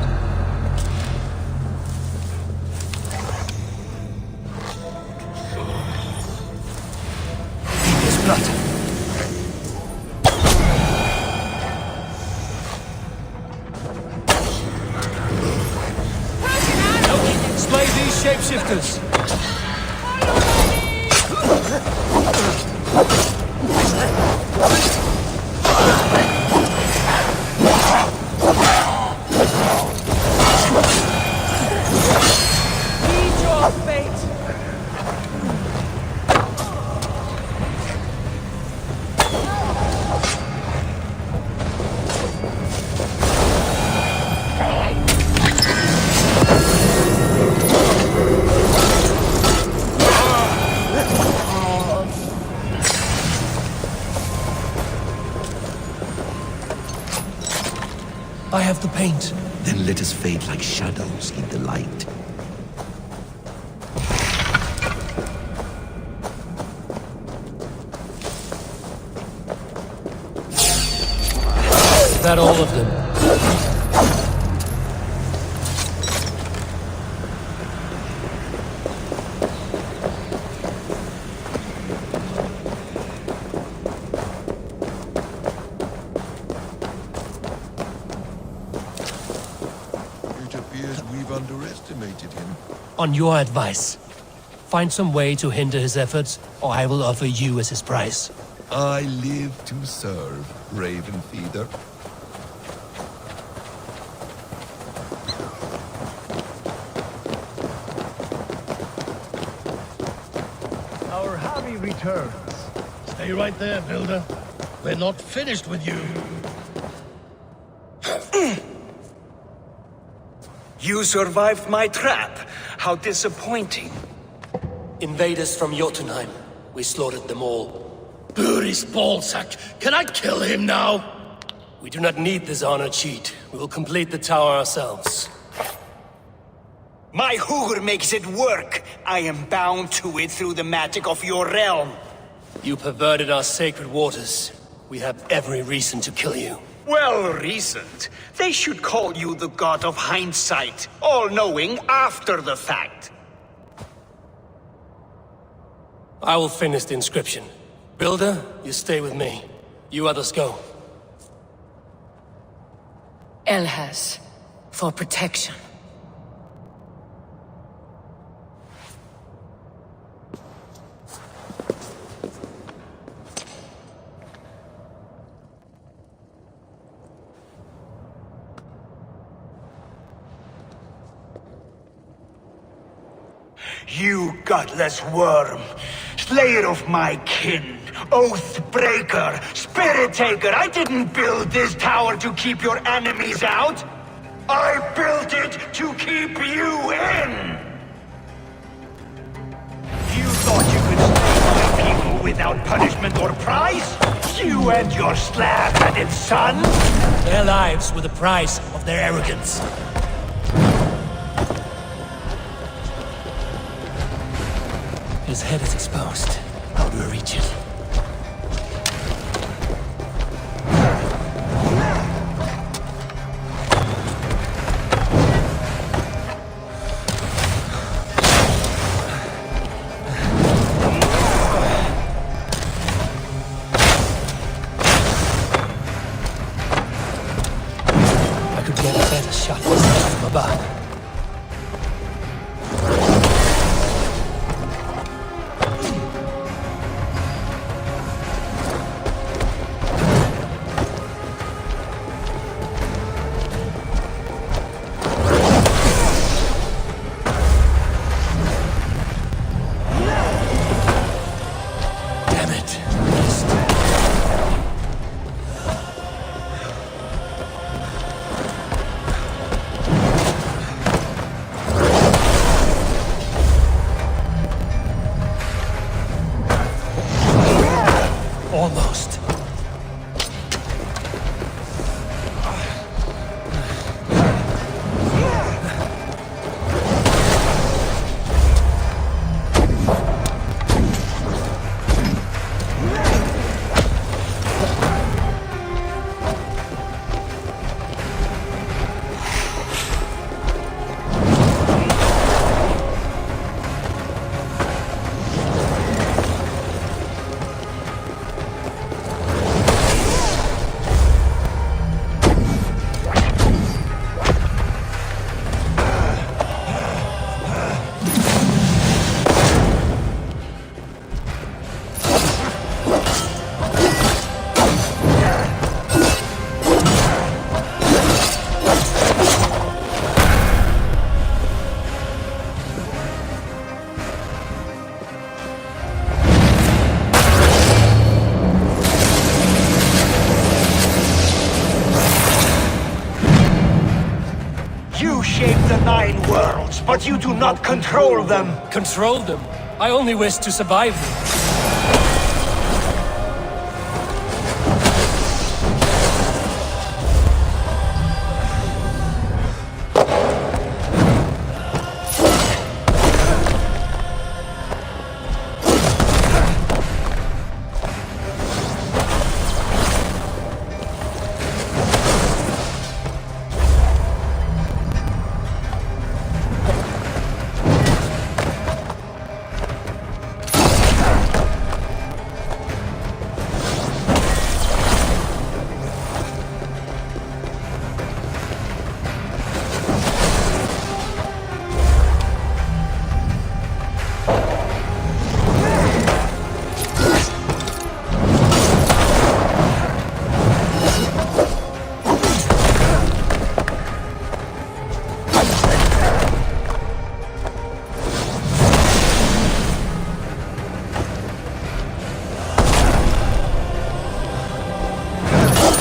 His blood. Loki, slay these shapeshifters! I have the paint. Then let us fade like shadows in the light. Is that all of them? It appears we've underestimated him. On your advice, find some way to hinder his efforts, or I will offer you as his price. I live to serve, Raven Feeder. Our Harvey returns. Stay right there, Builder. We're not finished with you. You survived my trap. How disappointing. Invaders from Jotunheim. We slaughtered them all. Buri's ballsack. Can I kill him now? We do not need this honor cheat. We will complete the tower ourselves. My Hugr makes it work. I am bound to it through the magic of your realm. You perverted our sacred waters. We have every reason to kill you. Well reasoned. They should call you the god of hindsight, all-knowing after the fact. I will finish the inscription. Builder, you stay with me. You others go. Elhas, for protection. You godless worm, slayer of my kin, oath breaker, spirit taker, I didn't build this tower to keep your enemies out. I built it to keep you in. You thought you could slay my people without punishment or prize? You and your slab-headed son? Their lives were the price of their arrogance. His head is exposed. How do I reach it? I could get a better shot from above. Almost. You shape the 9 worlds, but you do not control them. Control them? I only wish to survive them.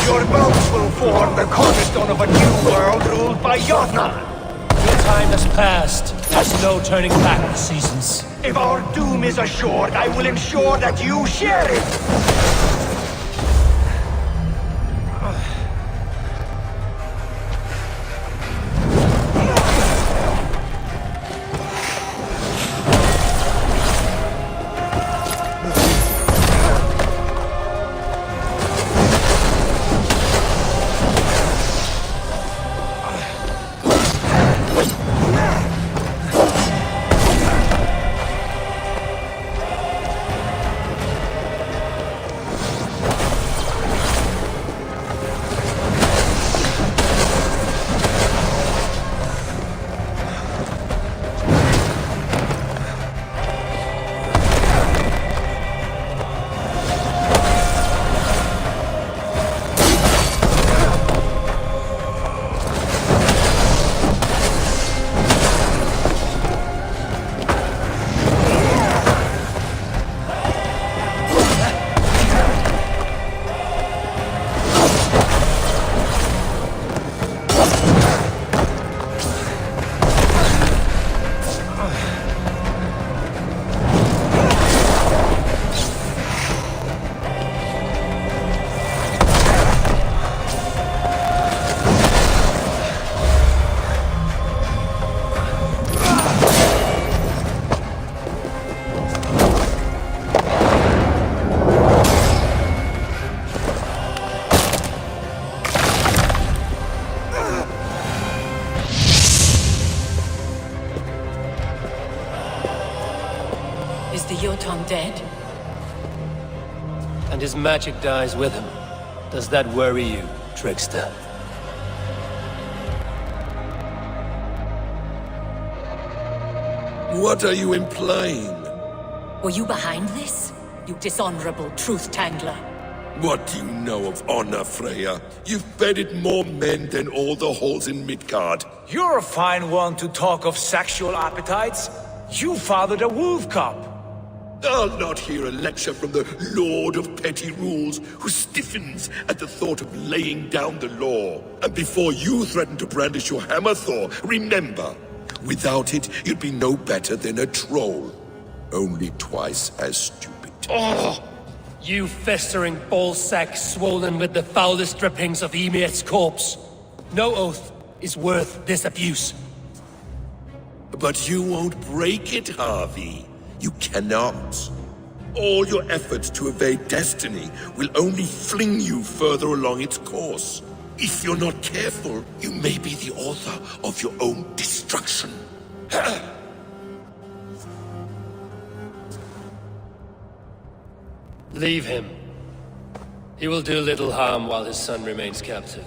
Your bones will form the cornerstone of a new world ruled by Jotnar. Your time has passed. There's no turning back the seasons. If our doom is assured, I will ensure that you share it. Jotun dead? And his magic dies with him. Does that worry you, trickster? What are you implying? Were you behind this? You dishonorable truth-tangler. What do you know of honor, Freya? You've bedded more men than all the halls in Midgard. You're a fine one to talk of sexual appetites. You fathered a wolf cub. I'll not hear a lecture from the Lord of Petty Rules, who stiffens at the thought of laying down the law. And before you threaten to brandish your hammer, Thor, remember, without it, you'd be no better than a troll. Only twice as stupid. Oh! You festering ballsack swollen with the foulest drippings of Ymir's corpse. No oath is worth this abuse. But you won't break it, Harvey. You cannot. All your efforts to evade destiny will only fling you further along its course. If you're not careful, you may be the author of your own destruction. Leave him. He will do little harm while his son remains captive.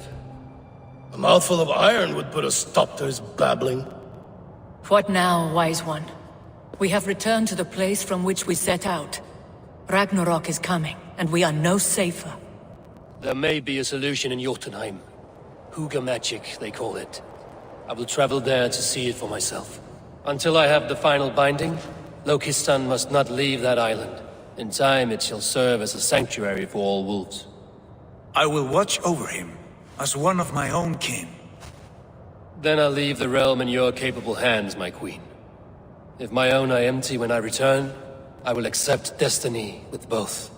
A mouthful of iron would put a stop to his babbling. What now, wise one? We have returned to the place from which we set out. Ragnarok is coming, and we are no safer. There may be a solution in Jotunheim. Hugr magic, they call it. I will travel there to see it for myself. Until I have the final binding, Loki's son must not leave that island. In time, it shall serve as a sanctuary for all wolves. I will watch over him, as one of my own kin. Then I'll leave the realm in your capable hands, my queen. If my own are empty when I return, I will accept destiny with both.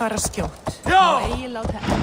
Fara skjótt. Já! Eigi láta enn.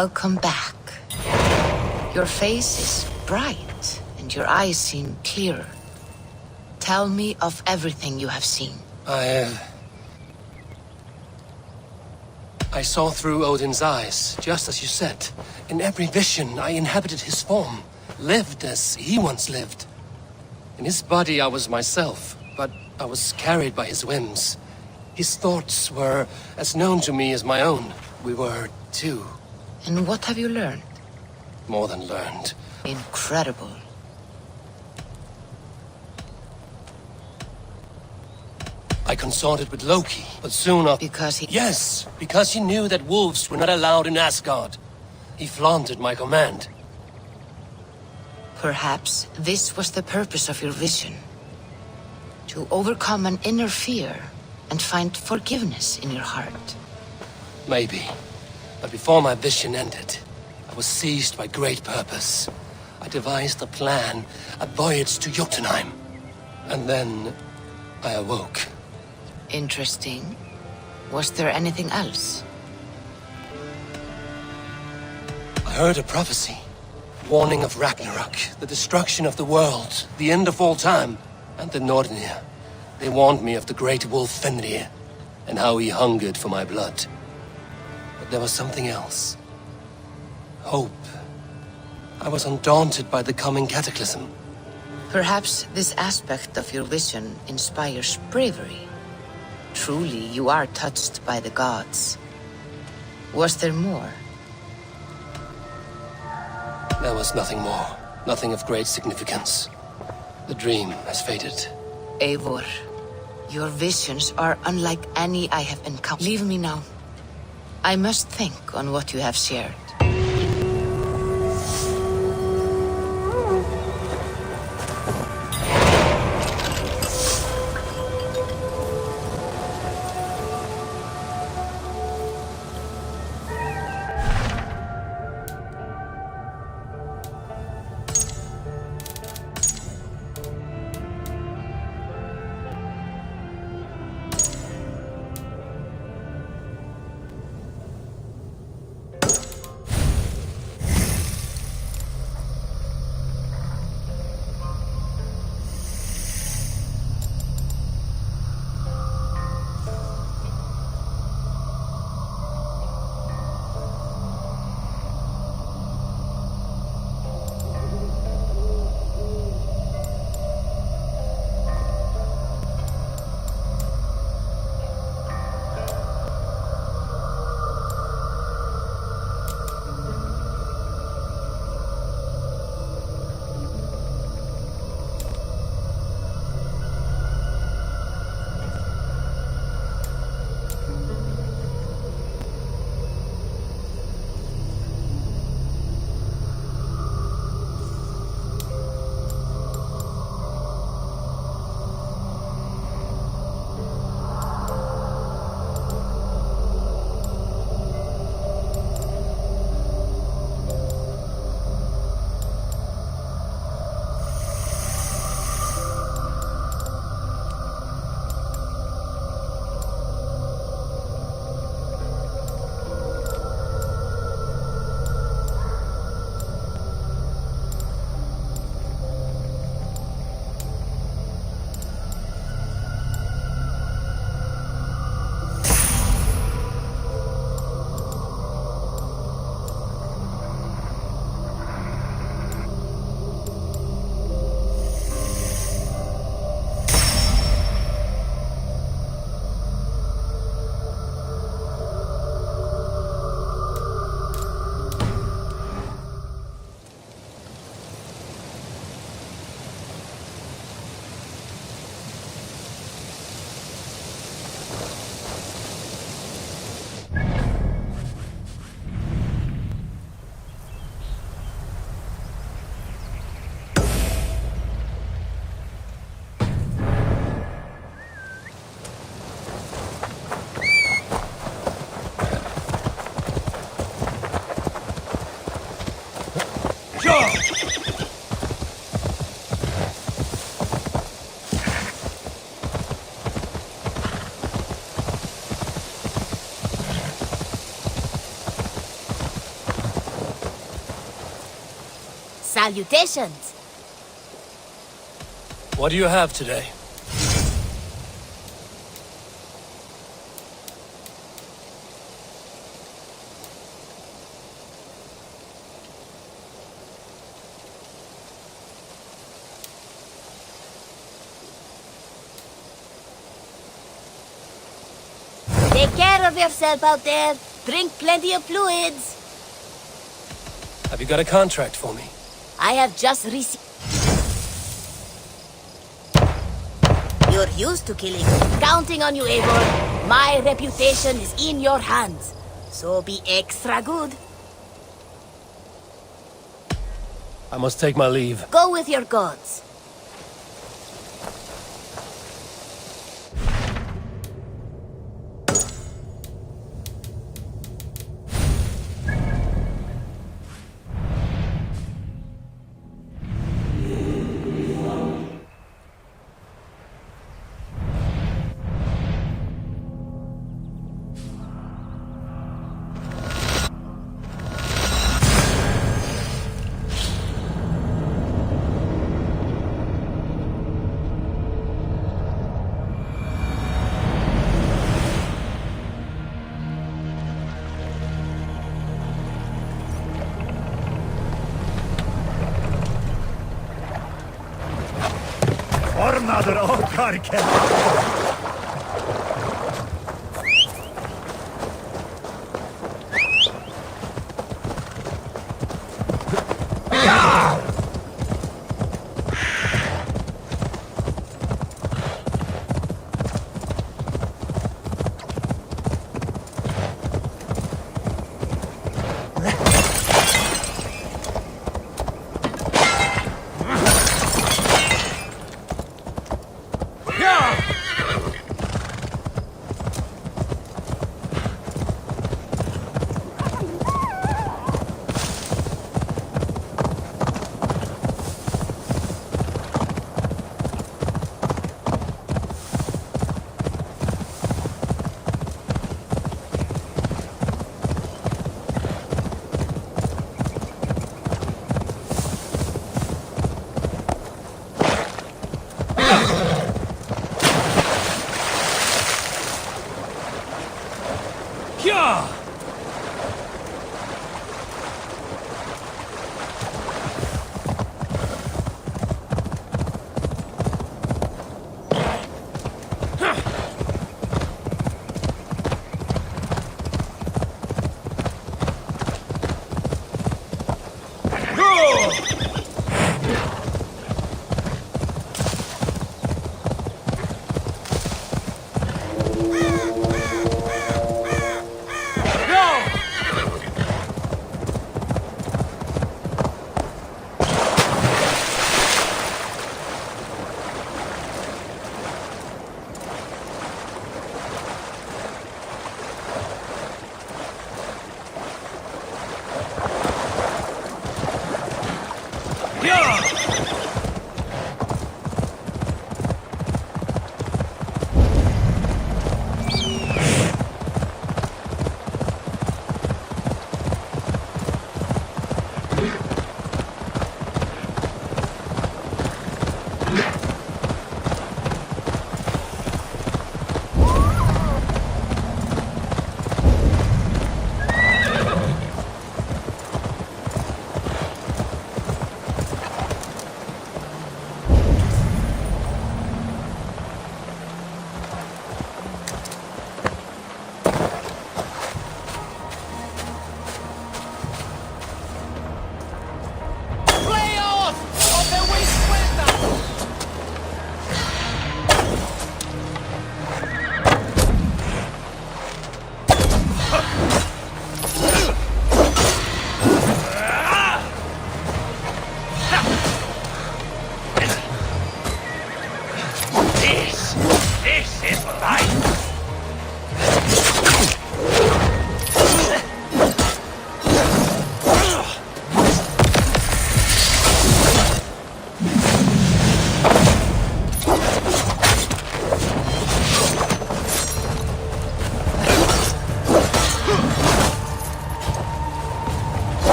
Welcome back. Your face is bright, and your eyes seem clearer. Tell me of everything you have seen. I saw through Odin's eyes, just as you said. In every vision, I inhabited his form, lived as he once lived. In his body, I was myself, but I was carried by his whims. His thoughts were as known to me as my own. We were two. And what have you learned? More than learned. Incredible. I consorted with Loki, but soon after... Because he... Yes, because he knew that wolves were not allowed in Asgard. He flaunted my command. Perhaps this was the purpose of your vision. To overcome an inner fear and find forgiveness in your heart. Maybe. But before my vision ended, I was seized by great purpose. I devised a plan, a voyage to Jotunheim. And then I awoke. Interesting. Was there anything else? I heard a prophecy. Warning of Ragnarok, the destruction of the world, the end of all time, and the Nornir. They warned me of the great wolf Fenrir, and how he hungered for my blood. But there was something else. Hope. I was undaunted by the coming cataclysm. Perhaps this aspect of your vision inspires bravery. Truly, you are touched by the gods. Was there more? There was nothing more. Nothing of great significance. The dream has faded. Eivor, your visions are unlike any I have encountered. Leave me now. I must think on what you have shared. Salutations. What do you have today? Take care of yourself out there. Drink plenty of fluids. Have you got a contract for me? I have just received... You're used to killing. Counting on you, Eivor. My reputation is in your hands. So be extra good. I must take my leave. Go with your gods. Ormaður okkar kemur.